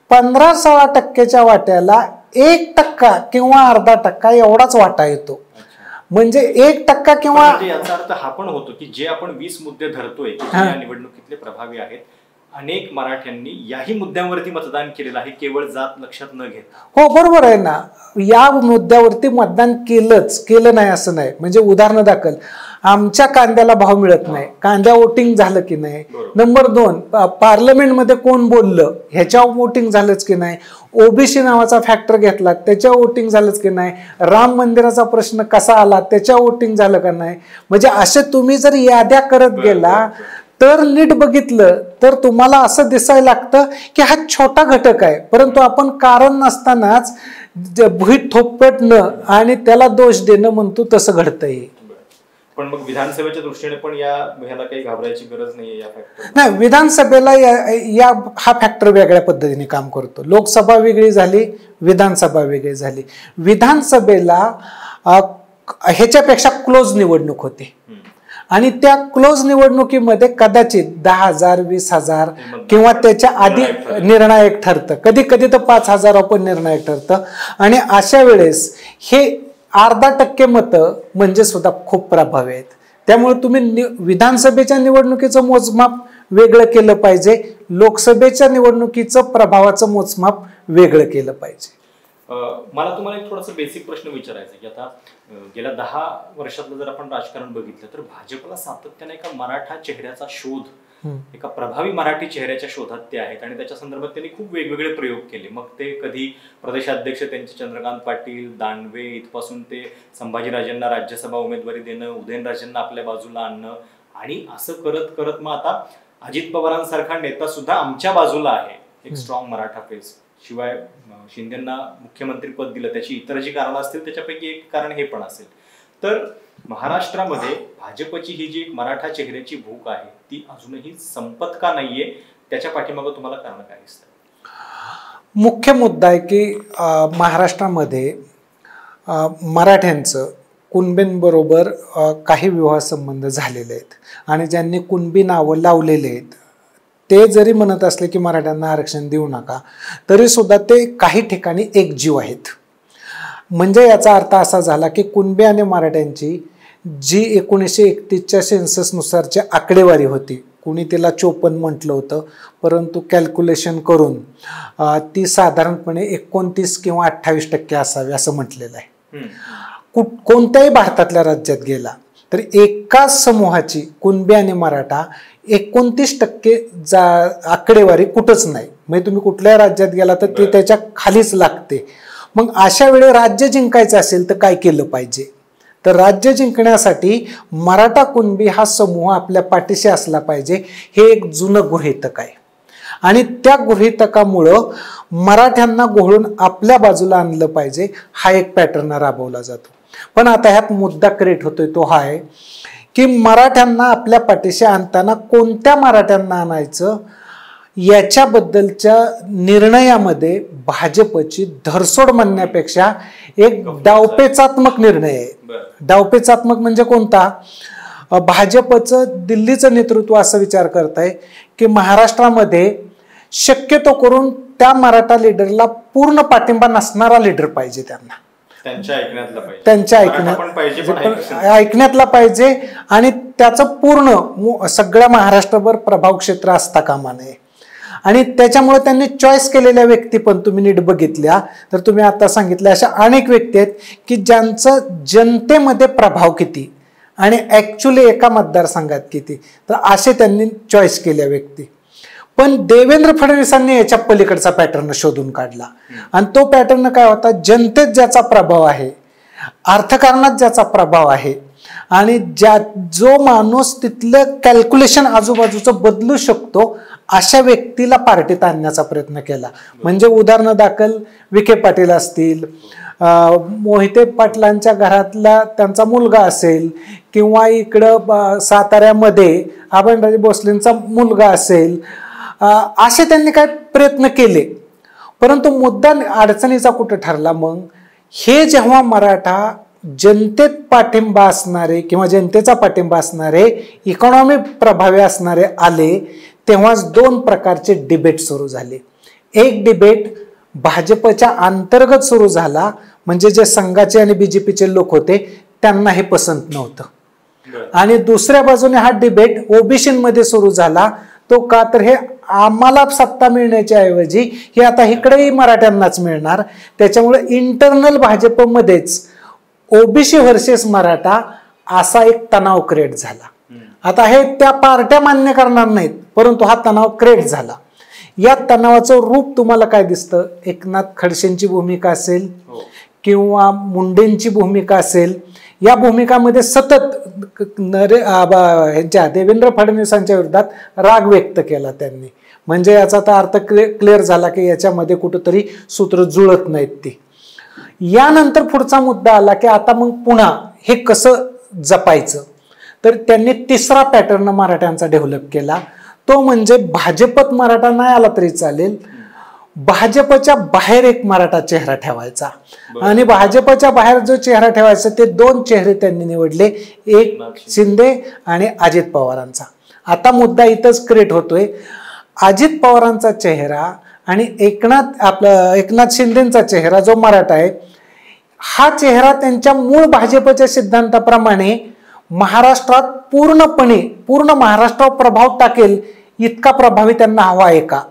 A: 15-16%च्या वाट्याला 1% किंवा 0.5% एवढाच वाटा येतो. म्हणजे 1% किंवा
B: याचा अर्थ हा पण होतो की जे आपण 20 मुद्दे धरतोय या निवडणुकीतले प्रभावी आहेत, अनेक मराठ्यांनी याही मुद्द्यांवरती मतदान केलेलं आहे, केवळ जात लक्षात न घेत.
A: हो, बरोबर आहे ना. या मुद्द्यावरती मतदान केलं नाही असं नाही. म्हणजे उदाहरण दाखल आमच्या कांद्याला भाव मिळत नाही, कांद्या वोटिंग झालं की नाही. नंबर 2, पार्लमेंटमध्ये कोण बोललं ह्याच्यावर वोटिंग झालंच की नाही. ओबीसी नावाचा फॅक्टर घेतला त्याच्यावर वोटिंग झालंच की नाही. राम मंदिराचा प्रश्न कसा आला त्याच्यावर वोटिंग झालं का नाही. म्हणजे असे तुम्ही जर याद्या करत गेला तर नीट बघितलं तर तुम्हाला असं दिसायला लागतं की हा छोटा घटक आहे, परंतु आपण कारण नसतानाच भुईत थोपटणं आणि त्याला दोष देणं म्हणतो तसं घडतंय.
B: पण मग विधानसभेच्या दृष्टीने पण ह्याला काही घाबरायची गरज नाहीये या फॅक्टर?
A: नाही, विधानसभेला हा फॅक्टर वेगळ्या पद्धतीने काम करतो. लोकसभा वेगळी झाली, विधानसभा वेगळी झाली. विधानसभेला ह्याच्यापेक्षा क्लोज निवडणूक होते आणि त्या क्लोज निवडणुकीमध्ये कदाचित 10,000, 20,000 किंवा त्याच्या आधी निर्णायक ठरतं. कधी कधी तर 5,000 पण निर्णायक ठरतं. आणि अशा वेळेस हे 0.5% मतं म्हणजे सुद्धा खूप प्रभावी आहेत. त्यामुळे तुम्ही विधानसभेच्या निवडणुकीचं मोजमाप वेगळं केलं पाहिजे, लोकसभेच्या निवडणुकीचं प्रभावाचं मोजमाप वेगळं केलं पाहिजे.
B: मला तुम्हाला एक थोडासा बेसिक प्रश्न विचारायचा की आता गेल्या 10 वर्षातलं जर आपण राजकारण बघितलं तर भाजपला सातत्याने एका मराठा चेहऱ्याचा शोध, एका प्रभावी मराठी चेहऱ्याच्या शोधात ते आहेत आणि त्याच्या संदर्भात त्यांनी खूप वेगवेगळे प्रयोग केले. मग ते कधी प्रदेशाध्यक्ष त्यांचे चंद्रकांत पाटील, दानवे इथपासून ते संभाजीराजेंना राज्यसभा उमेदवारी देणं, उदयनराजेंना आपल्या बाजूला आणणं आणि असं करत करत मग आता अजित पवारांसारखा नेता सुद्धा आमच्या बाजूला आहे, एक स्ट्रॉंग मराठा फेस. शिवाय शिंदेंना मुख्यमंत्रीपद दिलं, त्याची इतर जी कारणं असतील त्याच्यापैकी एक कारण हे पण असेल. तर महाराष्ट्रामध्ये भाजपची ही जी मराठा चेहऱ्याची भूक आहे ती अजूनही संपत का नाहीये? त्याच्या पाठीमागं तुम्हाला कारण काय दिसतं?
A: मुख्य मुद्दा आहे की महाराष्ट्रामध्ये मराठ्यांचं कुणबींबरोबर काही विवाह संबंध झालेले आहेत आणि ज्यांनी कुणबी नावं लावलेले आहेत ते जरी म्हणत असले की मराठ्यांना आरक्षण देऊ नका, तरी सुद्धा ते काही ठिकाणी एकजीव आहेत. म्हणजे याचा अर्थ असा झाला की कुणबी आणि मराठ्यांची जी 1931च्या सेन्ससनुसारची आकडेवारी होती, कुणी तिला 54 म्हटलं होतं, परंतु कॅल्क्युलेशन करून ती साधारणपणे 29 किंवा 28% असावी असं म्हटलेलं आहे. कोणत्याही भारतातल्या राज्यात गेला तर एकाच समूहाची कुणबी आणि मराठा 29% आकडेवारी कुठंच नाही. म्हणजे तुम्ही कुठल्याही राज्यात गेला तर ते त्याच्या खालीच लागते. मग अशा वेळी राज्य जिंकायचं असेल तर काय केलं पाहिजे? तर राज्य जिंकण्यासाठी मराठा कुणबी हा समूह आपल्या पाठीशी असला पाहिजे, हे एक जुनं गृहीतक आहे. आणि त्या गृहीतकामुळं मराठ्यांना घोळून आपल्या बाजूला आणलं पाहिजे, हा एक पॅटर्न राबवला जातो. पण आता ह्यात मुद्दा क्रिएट होतोय तो हा आहे की मराठ्यांना आपल्या पाठीशी आणताना कोणत्या मराठ्यांना आणायचं याच्याबद्दलच्या निर्णयामध्ये भाजपची धरसोड म्हणण्यापेक्षा एक डावपेचात्मक निर्णय आहे. डावपेचात्मक म्हणजे कोणता? भाजपचं दिल्लीचं नेतृत्व असं विचार करत आहे की महाराष्ट्रामध्ये शक्यतो करून त्या मराठा लीडरला पूर्ण पाठिंबा नसणारा लीडर पाहिजे, त्यांच्या ऐकण्यातला पाहिजे आणि त्याचं पूर्ण सगळ्या महाराष्ट्रभर प्रभाव क्षेत्र असता कामा नये. आणि त्याच्यामुळे त्यांनी चॉईस केलेल्या व्यक्ती पण तुम्ही नीट बघितल्या तर तुम्ही आता सांगितल्या अशा अनेक व्यक्ती आहेत की ज्यांचं जनतेमध्ये प्रभाव किती आणि ऍक्च्युली एका मतदारसंघात किती, तर असे त्यांनी चॉईस केल्या व्यक्ती. पण देवेंद्र फडणवीसांनी याच्या पलीकडचा पॅटर्न शोधून काढला आणि तो पॅटर्न काय होता? जनतेत ज्याचा प्रभाव आहे, अर्थकारणात ज्याचा प्रभाव आहे आणि जो माणूस तिथलं कॅल्क्युलेशन आजूबाजूचं बदलू शकतो अशा व्यक्तीला पार्टीत आणण्याचा प्रयत्न केला. म्हणजे उदाहरण दाखल विखे पाटील असतील, मोहिते पाटलांच्या घरातला त्यांचा मुलगा असेल किंवा इकडं साताऱ्यामध्ये आबनराजे भोसलेंचा मुलगा असेल, असे त्यांनी काय प्रयत्न केले. परंतु मुद्दा अडचणीचा कुठं ठरला? मग हे जेव्हा मराठा जनतेत पाठिंबा असणारे किंवा जनतेचा पाठिंबा असणारे इकॉनॉमी प्रभावी असणारे आले तेव्हाच दोन प्रकारचे डिबेट सुरू झाले. एक डिबेट भाजपच्या अंतर्गत सुरू झाला, म्हणजे जे संघाचे आणि बीजेपीचे लोक होते त्यांना हे पसंत नव्हतं. आणि दुसऱ्या बाजूने हा डिबेट ओबीसीमध्ये सुरू झाला. तो का? तर हे आम्हाला सत्ता मिळण्याच्या ऐवजी हे आता इकडेही मराठ्यांनाच मिळणार, त्याच्यामुळे इंटरनल भाजपमध्येच ओबीसी व्हर्सेस मराठा असा एक तणाव क्रिएट झाला. आता हे त्या पार्ट्या मान्य करणार नाहीत, परंतु हा तणाव क्रिएट झाला. या तणावाचं रूप तुम्हाला काय दिसतं? एकनाथ खडसेंची भूमिका असेल किंवा मुंडेंची भूमिका असेल, या भूमिकामध्ये सतत देवेंद्र फडणवीसांच्या विरोधात राग व्यक्त केला त्यांनी. म्हणजे याचा तर अर्थ क्लिअर झाला की याच्यामध्ये कुठंतरी सूत्र जुळत नाहीत ती. यानंतर पुढचा मुद्दा आला की आता मग पुन्हा हे कसं जपायचं? तर त्यांनी तिसरा पॅटर्न मराठ्यांचा डेव्हलप केला. तो म्हणजे भाजपत मराठा नाही आला तरी चालेल, भाजपच्या बाहेर एक मराठा चेहरा ठेवायचा. आणि भाजपच्या बाहेर जो चेहरा ठेवायचा ते दोन चेहरे त्यांनी निवडले, एक शिंदे आणि अजित पवारांचा. आता मुद्दा इथंच क्रिएट होतोय. अजित पवारांचा चेहरा आणि एकनाथ शिंदेचा चेहरा जो मराठा आहे, हा चेहरा त्यांच्या मूळ भाजपच्या सिद्धांताप्रमाणे महाराष्ट्रात पूर्ण महाराष्ट्रावर प्रभाव टाकेल इतका प्रभावी त्यांना हवा आहे का,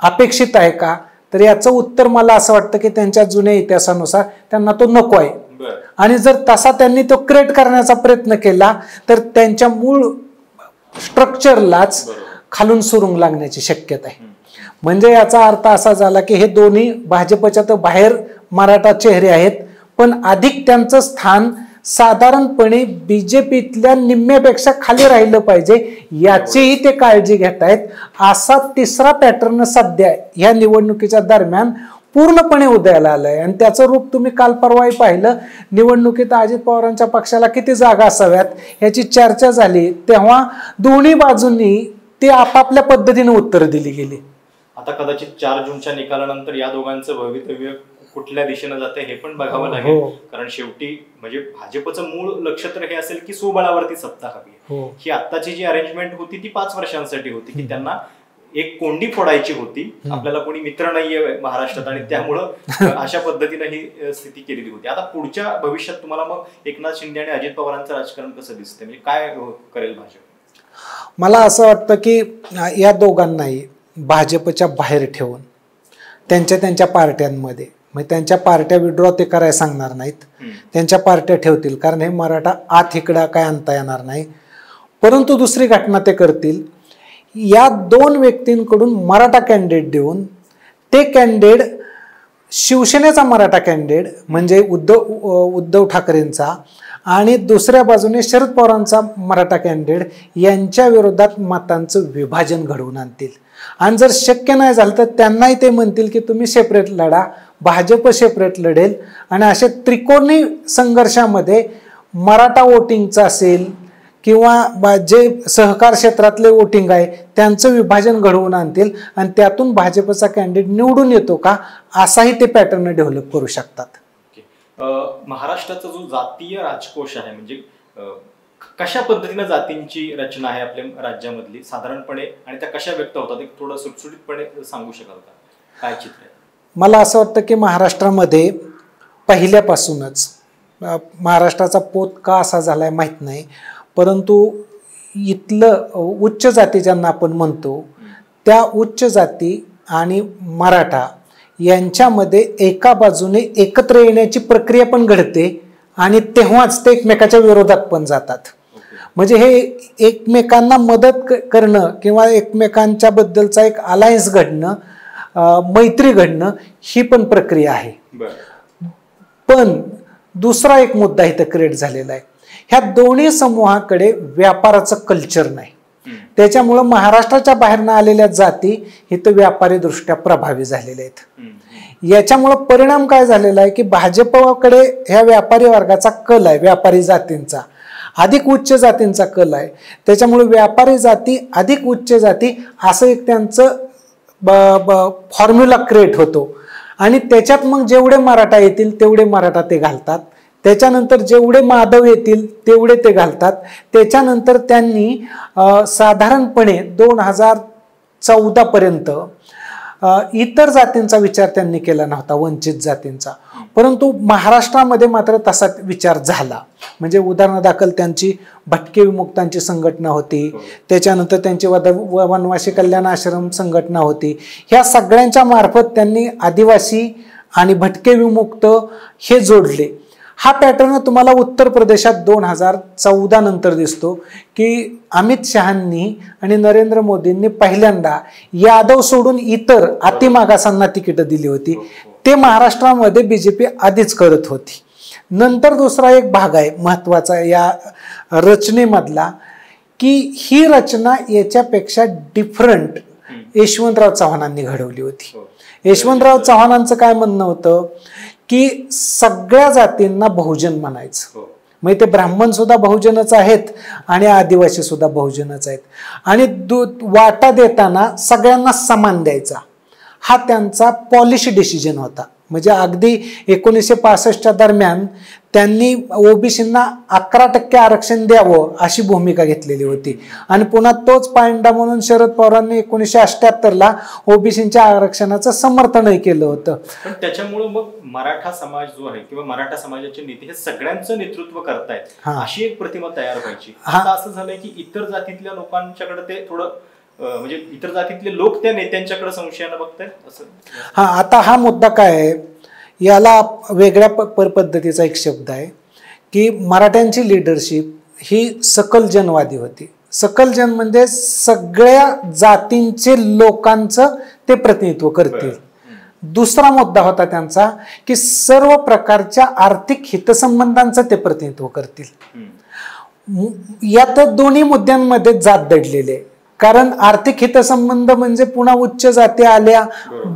A: अपेक्षित आहे का? तर याचं उत्तर मला असं वाटतं की त्यांच्या जुन्या इतिहासानुसार त्यांना तो नको आहे. आणि जर तसा त्यांनी तो क्रिएट करण्याचा प्रयत्न केला तर त्यांच्या मूळ स्ट्रक्चरलाच खालून सुरुंग लागण्याची शक्यता आहे. म्हणजे याचा अर्थ असा झाला की हे दोन्ही भाजपच्या तर बाहेर मराठा चेहरे आहेत, पण अधिक त्यांचं स्थान साधारणपणे बीजेपीतल्या निम्म्यापेक्षा खाली राहिलं पाहिजे याचीही ते काळजी घेत आहेत. असा तिसरा पॅटर्न सध्या या निवडणुकीच्या दरम्यान पूर्णपणे उदयाला आलंय आणि त्याचं रूप तुम्ही काल परवाही पाहिलं. निवडणुकीत अजित पवारांच्या पक्षाला किती जागा असाव्यात याची चर्चा झाली, तेव्हा दोन्ही बाजूंनी ते आपापल्या पद्धतीने उत्तर दिली गेली.
B: आता कदाचित 4 जूनच्या निकालानंतर या दोघांचं भवितव्य कुठल्या दिशेनं जाते हे पण बघावं लागेल. कारण शेवटी म्हणजे भाजपचं मूळ लक्ष तर हे असेल की स्वबळावरती सत्ता हवी. ही आत्ताची जी अरेंजमेंट होती ती 5 वर्षांसाठी होती की त्यांना एक कोंडी फोडायची होती. आपल्याला कोणी मित्र नाहीये महाराष्ट्रात आणि त्यामुळं अशा पद्धतीने ही स्थिती केलेली होती. आता पुढच्या भविष्यात तुम्हाला मग एकनाथ शिंदे आणि अजित पवारांचं राजकारण कसं दिसतंय, म्हणजे काय करेल भाजप?
A: मला असं वाटतं की या दोघांनाही भाजपच्या बाहेर ठेवून त्यांच्या पार्ट्यांमध्ये, म्हणजे त्यांच्या पार्ट्या विड्रॉ ते करायला सांगणार नाहीत, त्यांच्या पार्ट्या ठेवतील. कारण हे मराठा आत इकडं काय आणता येणार नाही. परंतु दुसरी घटना ते करतील, या 2 व्यक्तींकडून मराठा कॅन्डिडेट देऊन ते कॅन्डिडेट शिवसेनेचा मराठा कॅन्डिडेट म्हणजे उद्धव ठाकरेंचा आणि दुसऱ्या बाजूने शरद पवारांचा मराठा कॅन्डिडेट यांच्या विरोधात मतांचं विभाजन घडवून आणतील. आणि जर शक्य नाही झालं तर त्यांनाही ते म्हणतील की तुम्ही सेपरेट लढा, भाजप सेपरेट लढेल आणि अशा त्रिकोणी संघर्षामध्ये मराठा वोटिंगचं असेल किंवा जे सहकार क्षेत्रातले वोटिंग आहे त्यांचं विभाजन घडवून आणतील आणि त्यातून भाजपचा कॅन्डिडेट निवडून येतो का असाही ते पॅटर्न डेव्हलप करू शकतात.
B: महाराष्ट्राचा जो जातीय राजकोष आहे म्हणजे कशा पद्धतीने जातींची रचना आहे आपल्या राज्यामधली साधारणपणे आणि त्या कशा व्यक्त होतात एक थोडं सुटसुटीतपणे सांगू शकाल का, काय चित्र आहे?
A: मला असं वाटतं की महाराष्ट्रामध्ये पहिल्यापासूनच महाराष्ट्राचा पोत का असा झालाय माहीत नाही, परंतु इथलं उच्च जाती ज्यांना आपण म्हणतो त्या उच्च जाती आणि मराठा यांच्यामध्ये एका बाजूने एकत्र येण्याची प्रक्रिया पण घडते आणि तेव्हाच ते एकमेकाच्या विरोधात पण जातात. म्हणजे हे एकमेकांना मदत करणं किंवा एकमेकांच्या बद्दलचा एक अलायन्स घडणं, मैत्री घडणं ही पण प्रक्रिया आहे. पण दुसरा एक मुद्दा इथं क्रिएट झालेला आहे, ह्या दोन्ही समूहाकडे व्यापाराचं कल्चर नाही. त्याच्यामुळं महाराष्ट्राच्या बाहेरनं आलेल्या जाती इथं व्यापारी दृष्ट्या प्रभावी झालेल्या आहेत. याच्यामुळं परिणाम काय झालेला आहे की भाजपकडे ह्या व्यापारी वर्गाचा कल आहे, व्यापारी जातींचा अधिक उच्च जातींचा कल आहे. त्याच्यामुळे व्यापारी जाती अधिक उच्च जाती असं एक त्यांचं फॉर्म्युला क्रिएट होतो आणि त्याच्यात मग जेवढे मराठा येतील तेवढे मराठा ते घालतात, त्याच्यानंतर जेवढे माधव येतील तेवढे ते घालतात. त्याच्यानंतर त्यांनी साधारणपणे 2014 पर्यंत इतर जातींचा विचार त्यांनी केला नव्हता, वंचित जातींचा. परंतु महाराष्ट्रामध्ये मात्र तसा विचार झाला. म्हणजे उदाहरणादाखल त्यांची भटके विमुक्तांची संघटना होती, त्याच्यानंतर त्यांची वनवासी कल्याण आश्रम संघटना होती. ह्या सगळ्यांच्या मार्फत त्यांनी आदिवासी आणि भटके विमुक्त हे जोडले. हा पॅटर्न तुम्हाला उत्तर प्रदेशात 2014 नंतर दिसतो की अमित शहांनी आणि नरेंद्र मोदींनी पहिल्यांदा यादव सोडून इतर अतिमागासांना तिकीट दिली होती. ते महाराष्ट्रामध्ये बीजेपी आधीच करत होती. नंतर दुसरा एक भाग आहे महत्वाचा या रचनेमधला की ही रचना याच्यापेक्षा डिफरंट यशवंतराव चव्हाणांनी घडवली होती. यशवंतराव चव्हाणांचं काय म्हणणं होतं की सगळ्या जातींना बहुजन म्हणायचं, म्हणजे ते ब्राह्मण सुद्धा बहुजनच आहेत आणि आदिवासी सुद्धा बहुजनच आहेत आणि वाटा देताना सगळ्यांना समान द्यायचा हा त्यांचा पॉलिसी डिसिजन होता. म्हणजे अगदी 1965च्या दरम्यान त्यांनी ओबीसींना 11% आरक्षण द्यावं अशी भूमिका घेतलेली होती आणि पुन्हा तोच पायंडा म्हणून शरद पवारांनी 1978ला ओबीसींच्या आरक्षणाचं समर्थनही केलं होतं.
B: पण त्याच्यामुळे मग मराठा समाज जो आहे किंवा मराठा समाजाचे नेते हे सगळ्यांचं नेतृत्व करतायत अशी एक प्रतिमा तयार व्हायची. आता असं झालंय की इतर जातीतल्या लोकांच्याकडे ते थोडं म्हणजे इतर जातीतले लोक त्या नेत्यांच्याकडे संशयानं बघतायत असं.
A: आता हा मुद्दा काय आहे, याला वेगळ्या पद्धतीचा एक शब्द आहे की मराठ्यांची लिडरशिप ही सकल जनवादी होती. सकल जन म्हणजे सगळ्या जातींचे लोकांचं ते प्रतिनिधित्व करतील दुसरा मुद्दा होता त्यांचा की सर्व प्रकारच्या आर्थिक हितसंबंधांचं ते प्रतिनिधित्व करतील. यात दोन्ही मुद्द्यांमध्ये जात दडलेले, कारण आर्थिक हितसंबंध म्हणजे पुन्हा उच्च जाती आल्या,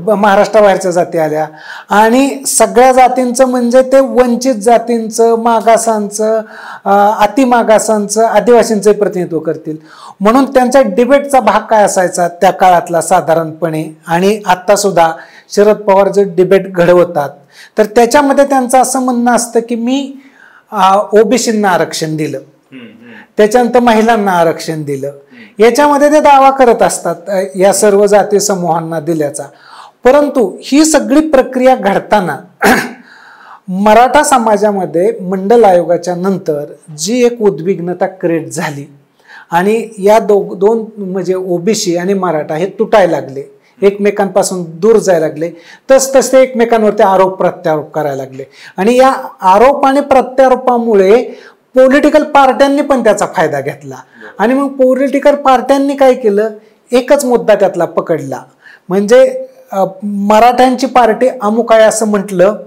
A: महाराष्ट्राबाहेरच्या जाती आल्या, आणि सगळ्या जातींचं म्हणजे ते वंचित जातींचं, मागासांचं, अतिमागासांचं, आदिवासींचं प्रतिनिधित्व करतील. म्हणून त्यांच्या डिबेटचा भाग काय असायचा त्या काळातला साधारणपणे, आणि आता सुद्धा शरद पवार जे डिबेट घडवतात तर त्याच्यामध्ये त्यांचं असं म्हणणं असतं की मी ओबीसींना आरक्षण दिलं, त्याच्यानंतर महिलांना आरक्षण दिलं, याच्यामध्ये ते दावा करत असतात या सर्व जाती समूहांना दिल्याचा. परंतु ही सगळी प्रक्रिया घडताना मराठा समाजामध्ये मंडल आयोगाच्या नंतर जी एक उद्विग्नता क्रिएट झाली आणि या दोन म्हणजे ओबीसी आणि मराठा हे तुटायला लागले, एकमेकांपासून दूर जायला लागले, तसतसे एकमेकांवरती आरोप प्रत्यारोप करायला लागले. आणि या आरोप आणि प्रत्यारोपामुळे पॉलिटिकल पार्ट्यांनी पण त्याचा फायदा घेतला. आणि मग पॉलिटिकल पार्ट्यांनी काय केलं, एकच मुद्दा त्यातला पकडला, म्हणजे मराठ्यांची पार्टी अमुक आहे असं म्हटलं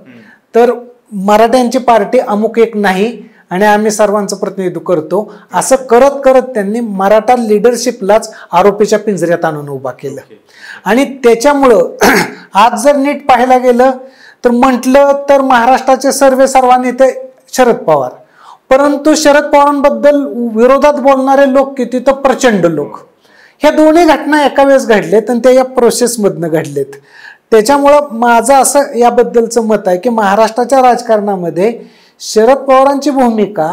A: तर मराठ्यांची पार्टी अमुक एक नाही आणि आम्ही सर्वांचं प्रतिनिधित्व करतो, असं करत करत त्यांनी मराठा लिडरशिपलाच आरोपीच्या पिंजऱ्यात आणून उभा केलं. आणि त्याच्यामुळं आज जर नीट पाहायला गेलं तर म्हटलं तर महाराष्ट्राचे सर्व नेते शरद पवार, परंतु शरद पवारांबद्दल विरोधात बोलणारे लोक किती, तर प्रचंड लोक. ह्या दोन्ही घटना एका वेळेस घडलेत आणि त्या या प्रोसेसमधनं घडलेत. त्याच्यामुळं माझं असं याबद्दलचं मत आहे की महाराष्ट्राच्या राजकारणामध्ये शरद पवारांची भूमिका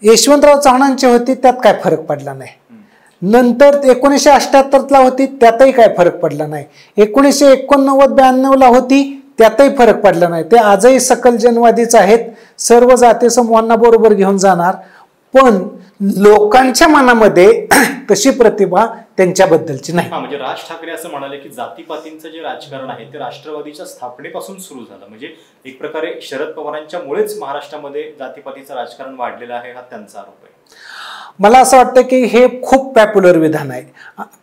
A: यशवंतराव चव्हाणांची होती, त्यात काय फरक पडला नाही. नंतर 1978ला होती, त्यातही काय फरक पडला नाही. 1989-92ला होती, त्यातही फरक पडला नाही. ते आजही सकल जनवादीच आहेत, सर्व जाती समूहांना बरोबर घेऊन जाणार, पण लोकांच्या मनामध्ये तशी प्रतिभा त्यांच्याबद्दलची नाही.
B: म्हणजे राज ठाकरे असं म्हणाले की जातीपातींचं जे राजकारण आहे ते राष्ट्रवादीच्या स्थापनेपासून सुरू झालं, म्हणजे एक प्रकारे शरद पवारांच्यामुळेच महाराष्ट्रामध्ये जातीपातीचं राजकारण वाढलेलं आहे, हा त्यांचा आरोप आहे.
A: मला असं वाटतं की हे खूप पॉप्युलर विधान आहे.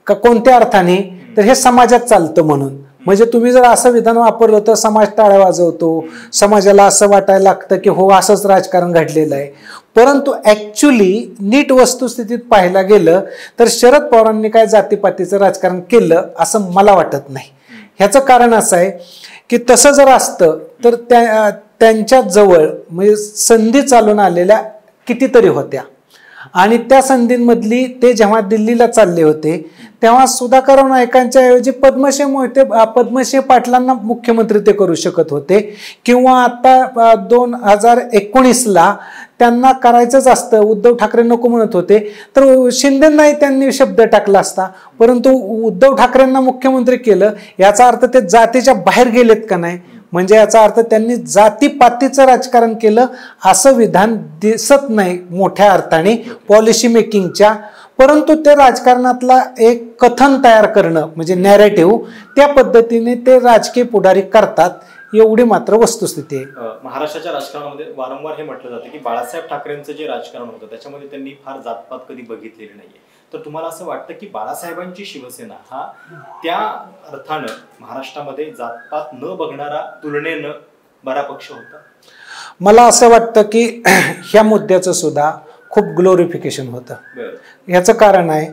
A: कोणत्या अर्थाने, तर हे समाजात चालतं म्हणून. म्हणजे तुम्ही जर असं विधान वापरलं तर समाज टाळ्या वाजवतो, समाजाला असं वाटायला लागतं की हो असंच राजकारण घडलेलं आहे. परंतु ऍक्च्युली नीट वस्तुस्थितीत पाहायला गेलं तर शरद पवारांनी काय जातीपातीचं राजकारण केलं असं मला वाटत नाही. ह्याचं कारण असं आहे की तसं जर असतं तर त्यांच्या जवळ म्हणजे संधी चालून आलेल्या कितीतरी होत्या, आणि त्या संधींमधली ते जेव्हा दिल्लीला चालले होते तेव्हा सुधाकर नायकांच्या ऐवजी पद्मश्री पाटलांना मुख्यमंत्री ते करू शकत होते, किंवा आता 2019ला त्यांना करायचंच असतं, उद्धव ठाकरे नको म्हणत होते तर शिंदेंनाही त्यांनी शब्द टाकला असता, परंतु उद्धव ठाकरेंना मुख्यमंत्री केलं. याचा अर्थ ते जातीच्या बाहेर गेलेत का नाही, म्हणजे याचा अर्थ त्यांनी जातीपातीचं राजकारण केलं असं विधान दिसत नाही मोठ्या अर्थाने पॉलिसी मेकिंगच्या. परंतु ते राजकारणातला एक कथन तयार करणं म्हणजे नॅरेटिव्ह, त्या पद्धतीने ते राजकीय पुढारी करतात, एवढी मात्र वस्तुस्थिती आहे.
B: महाराष्ट्राच्या राजकारणामध्ये वारंवार हे म्हटलं जातं की बाळासाहेब ठाकरेंचं जे राजकारण होतं त्याच्यामध्ये त्यांनी फार जातपात कधी बघितलेली नाहीये. तर तुम्हाला असं वाटतं की बाळासाहेबांची शिवसेना हा त्या अर्थानं महाराष्ट्रामध्ये जातपात न बघणारा तुलनेनं बरा पक्ष होता?
A: मला असं वाटतं की ह्या मुद्द्याचं सुद्धा खूप ग्लोरिफिकेशन होतं. याचं कारण आहे,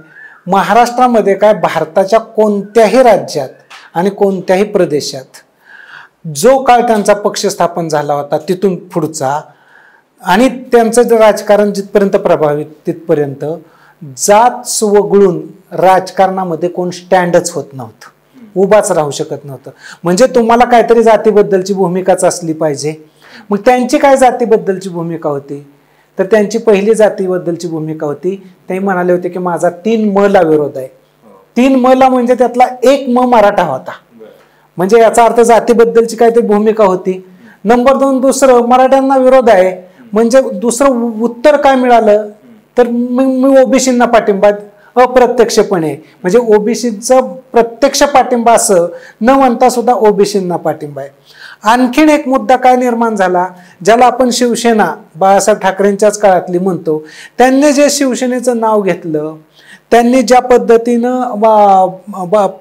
A: महाराष्ट्रामध्ये काय भारताच्या कोणत्याही राज्यात आणि कोणत्याही प्रदेशात जो काळ त्यांचा पक्ष स्थापन झाला होता तिथून पुढचा आणि त्यांचं राजकारण जिथपर्यंत प्रभावित तिथपर्यंत जात वगळून राजकारणामध्ये कोण स्टँडच होत नव्हतं, उभाच राहू शकत नव्हतं. म्हणजे तुम्हाला काहीतरी जातीबद्दलची भूमिकाच असली पाहिजे. मग त्यांची काय जातीबद्दलची भूमिका होती, तर त्यांची पहिली जातीबद्दलची भूमिका होती, ते म्हणाले होते की माझा 3 मला विरोध आहे. 3 मला म्हणजे त्यातला 1 मराठा होता, म्हणजे याचा अर्थ जातीबद्दलची काहीतरी भूमिका होती. नंबर 2, दुसरं मराठ्यांना विरोध आहे, म्हणजे दुसरं उत्तर काय मिळालं, तर मी ओबीसींना पाठिंबा अप्रत्यक्षपणे, म्हणजे ओबीसीचा प्रत्यक्ष पाठिंबा असं न म्हणता सुद्धा ओबीसींना पाठिंबा आहे. आणखीन एक मुद्दा काय निर्माण झाला, ज्याला आपण शिवसेना बाळासाहेब ठाकरेंच्याच काळातली म्हणतो. त्यांनी जे शिवसेनेचं नाव घेतलं, त्यांनी ज्या पद्धतीनं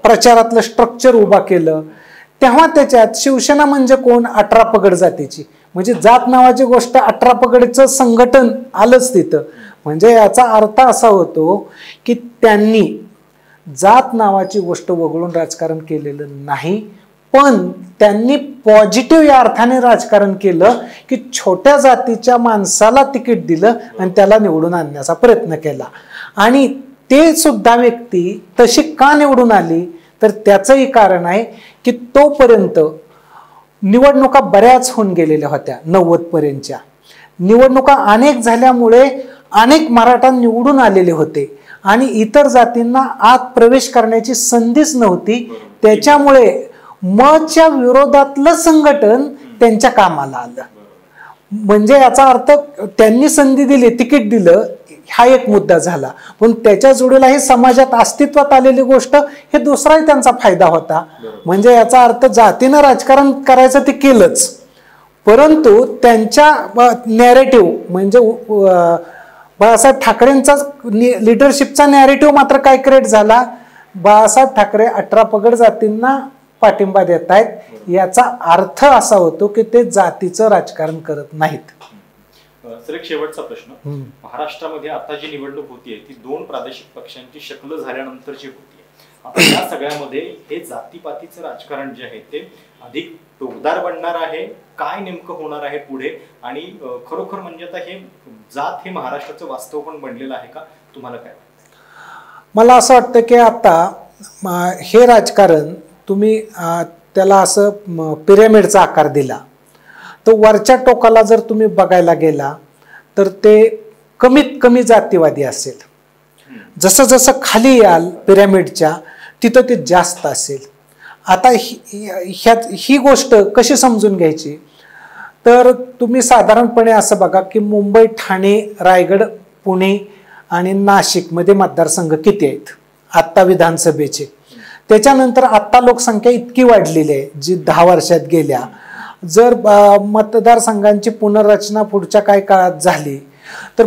A: प्रचारातलं स्ट्रक्चर उभा केलं, तेव्हा त्याच्यात शिवसेना म्हणजे कोण? 18 पगड जातीची, म्हणजे जात नावाची गोष्ट 18 पगडचं संघटन आलंच तिथं. म्हणजे याचा अर्थ असा होतो की त्यांनी जात नावाची गोष्ट वगळून राजकारण केलेलं नाही, पण त्यांनी पॉझिटिव्ह या अर्थाने राजकारण केलं की छोट्या जातीच्या माणसाला तिकीट दिलं आणि त्याला निवडून आणण्याचा प्रयत्न केला. आणि ते सुद्धा व्यक्ती तशी का निवडून आली? तर त्याचंही कारण आहे की तोपर्यंत निवडणुका बऱ्याच होऊन गेलेल्या होत्या. 90 पर्यंतच्या निवडणुका अनेक झाल्यामुळे अनेक मराठा निवडून आलेले होते आणि इतर जातींना आत प्रवेश करण्याची संधीच नव्हती. त्याच्यामुळे मच्या विरोधातलं संघटन त्यांच्या कामाला आलं. म्हणजे याचा अर्थ त्यांनी संधी दिली, तिकीट दिलं, हा एक मुद्दा झाला. पण त्याच्या जोडीला ही समाजात अस्तित्वात आलेली गोष्ट हे दुसराही त्यांचा फायदा होता. म्हणजे याचा अर्थ जातीनं राजकारण करायचं ते केलंच, परंतु त्यांच्या नॅरेटिव्ह म्हणजे बाळासाहेब ठाकरेंचा लिडरशिपचा नॅरेटिव्ह मात्र काय क्रिएट झाला? बाळासाहेब ठाकरे 18 पगड जातींना पाठिंबा देत आहेत, याचा अर्थ असा होतो की ते जातीचं राजकारण करत नाहीत.
B: सर एक शेवटचा प्रश्न, महाराष्ट्रामध्ये आता जी निवडणूक होतीये ती 2 प्रादेशिक पक्षांची शक्ल झाल्यानंतरची होतीये. आता या सगळ्यामध्ये हे जातीपातीचं राजकारण जे आहे ते अधिक टोकदार बनणार आहे, काय नेमकं होणार आहे पुढे? आणि खरोखर म्हणजे आता हे जात हे महाराष्ट्राचं वास्तव पण बनलेलं आहे का? तुम्हाला काय वाटतं?
A: मला असं वाटतं की आता हे राजकारण तुम्ही त्याला असं पिरॅमिडचा आकार दिला तर वरच्या टोकाला जर तुम्ही बघायला गेला तर ते कमीत कमी जातीवादी असेल. जसं जसं खाली याल पिरॅमिडच्या तिथं ते जास्त असेल. आता ही गोष्ट कशी समजून घ्यायची? तर तुम्ही साधारणपणे असं बघा की मुंबई, ठाणे, रायगड, पुणे आणि नाशिकमध्ये मतदारसंघ किती आहेत आत्ता विधानसभेचे? त्याच्यानंतर आत्ता लोकसंख्या इतकी वाढलेली आहे जी 10 वर्षात गेल्या. जर मतदारसंघांची पुनर्रचना पुढच्या काही काळात झाली तर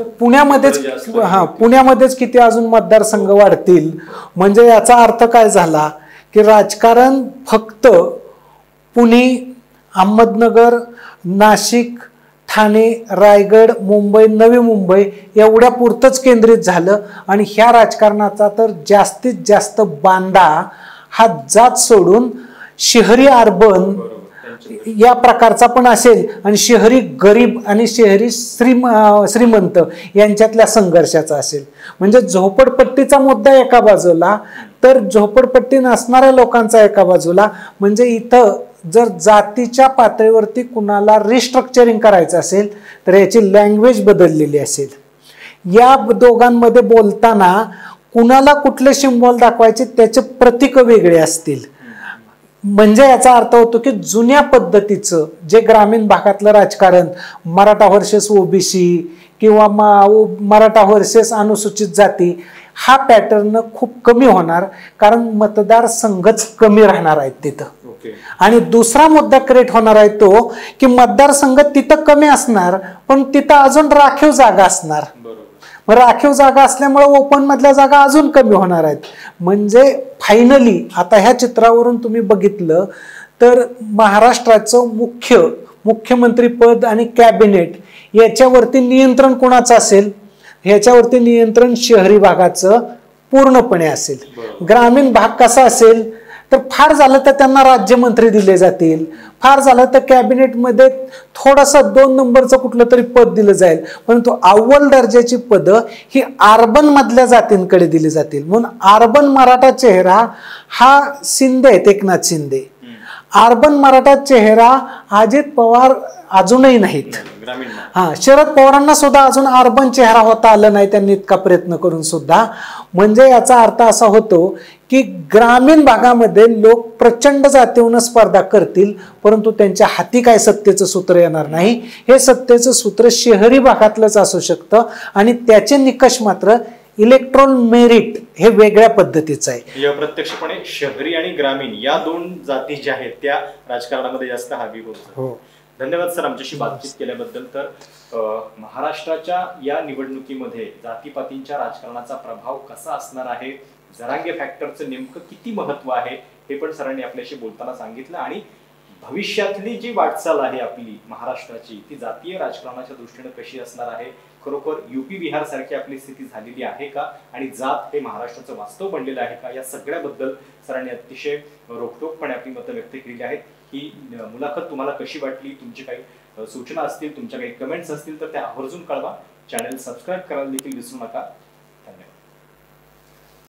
A: पुण्यामध्येच किती अजून मतदारसंघ वाढतील. म्हणजे याचा अर्थ काय झाला की राजकारण फक्त पुणे, अहमदनगर, नाशिक, ठाणे, रायगड, मुंबई, नवी मुंबई एवढ्या पुरतंच केंद्रित झालं. आणि ह्या राजकारणाचा तर जास्तीत जास्त बांधा हा जात सोडून शहरी अर्बन या प्रकारचा पण असेल आणि शहरी गरीब आणि शहरी श्रीमंत यांच्यातल्या संघर्षाचा असेल. म्हणजे झोपडपट्टीचा मुद्दा एका बाजूला तर झोपडपट्टी नसणाऱ्या लोकांचा एका बाजूला. म्हणजे इथं जर जातीच्या पातळीवरती कुणाला रिस्ट्रक्चरिंग करायचं असेल तर याची लँग्वेज बदललेली असेल. या दोघांमध्ये बोलताना कुणाला कुठले सिम्बॉल दाखवायचे त्याचे प्रतीक वेगळे असतील. म्हणजे याचा अर्थ होतो की जुन्या पद्धतीचं जे ग्रामीण भागातलं राजकारण मराठा व्हर्सेस ओबीसी किंवा मराठा व्हर्सेस अनुसूचित जाती हा पॅटर्न खूप कमी होणार, कारण मतदारसंघच कमी राहणार आहेत तिथं. आणि दुसरा मुद्दा क्रिएट होणार आहे तो की मतदारसंघ तिथं कमी असणार पण तिथं अजून राखीव जागा असणार. राखीव जागा असल्यामुळे ओपन मधल्या जागा अजून कमी होणार आहेत. म्हणजे फायनली आता ह्या चित्रावरून तुम्ही बघितलं तर महाराष्ट्राचं मुख्यमंत्री पद आणि कॅबिनेट याच्यावरती नियंत्रण कोणाचं असेल? ह्याच्यावरती नियंत्रण शहरी भागाचं पूर्णपणे असेल. ग्रामीण भाग कसा असेल? तर फार झालं तर त्यांना राज्यमंत्री दिले जातील, फार झालं तर कॅबिनेटमध्ये थोडंसं 2 नंबरचं कुठलं तरी पद दिलं जाईल. परंतु अव्वल दर्जाची पदं ही अर्बन मधल्या जातींकडे दिली जातील. म्हणून अर्बन मराठा चेहरा हा शिंदे आहेत, एकनाथ शिंदे. अर्बन मराठा चेहरा अजित पवार अजूनही नाहीत. शरद पवारांना सुद्धा अजून अर्बन चेहरा होता आला नाही त्यांनी इतका प्रयत्न करून सुद्धा. म्हणजे याचा अर्थ असा होतो की ग्रामीण भागामध्ये लोक प्रचंड जातीवरून स्पर्धा करतील परंतु त्यांच्या हाती काय सत्तेचं सूत्र येणार नाही. हे सत्तेचं सूत्र शहरी भागातलंच असू शकतं आणि त्याचे निकष मात्र इलेक्ट्रॉल मेरिट हे वेगळ्या पद्धतीचं आहे.
B: प्रत्यक्षपणे शहरी आणि ग्रामीण या 2 जाती ज्या आहेत त्या राजकारणामध्ये जास्त हवी होत. धन्यवाद सर आमच्याशी बातचीत केल्याबद्दल. तर महाराष्ट्राच्या या निवडणुकीमध्ये जातीपातींच्या राजकारणाचा प्रभाव कसा असणार आहे, जरांगे फॅक्टरचं नेमकं किती महत्व आहे हे पण सरांनी आपल्याशी बोलताना सांगितलं. आणि भविष्यातली जी वाटचाल आहे आपली महाराष्ट्राची ती जातीय राजकारणाच्या दृष्टीने कशी असणार आहे, खरोखर युपी बिहार सारखी आपली स्थिती झालेली आहे का, आणि जात हे महाराष्ट्राचं वास्तव बनलेलं आहे का, या सगळ्याबद्दल सरांनी अतिशय रोखठोकपणे आपली मतं व्यक्त केलेली आहेत. ही मुलाखत तुम्हाला कशी वाटली, तुमची काही सूचना असतील, तुमच्या काही कमेंट्स असतील तर त्या आवर्जून कळवा. चॅनल सबस्क्राईब करायला देखील विसरू नका.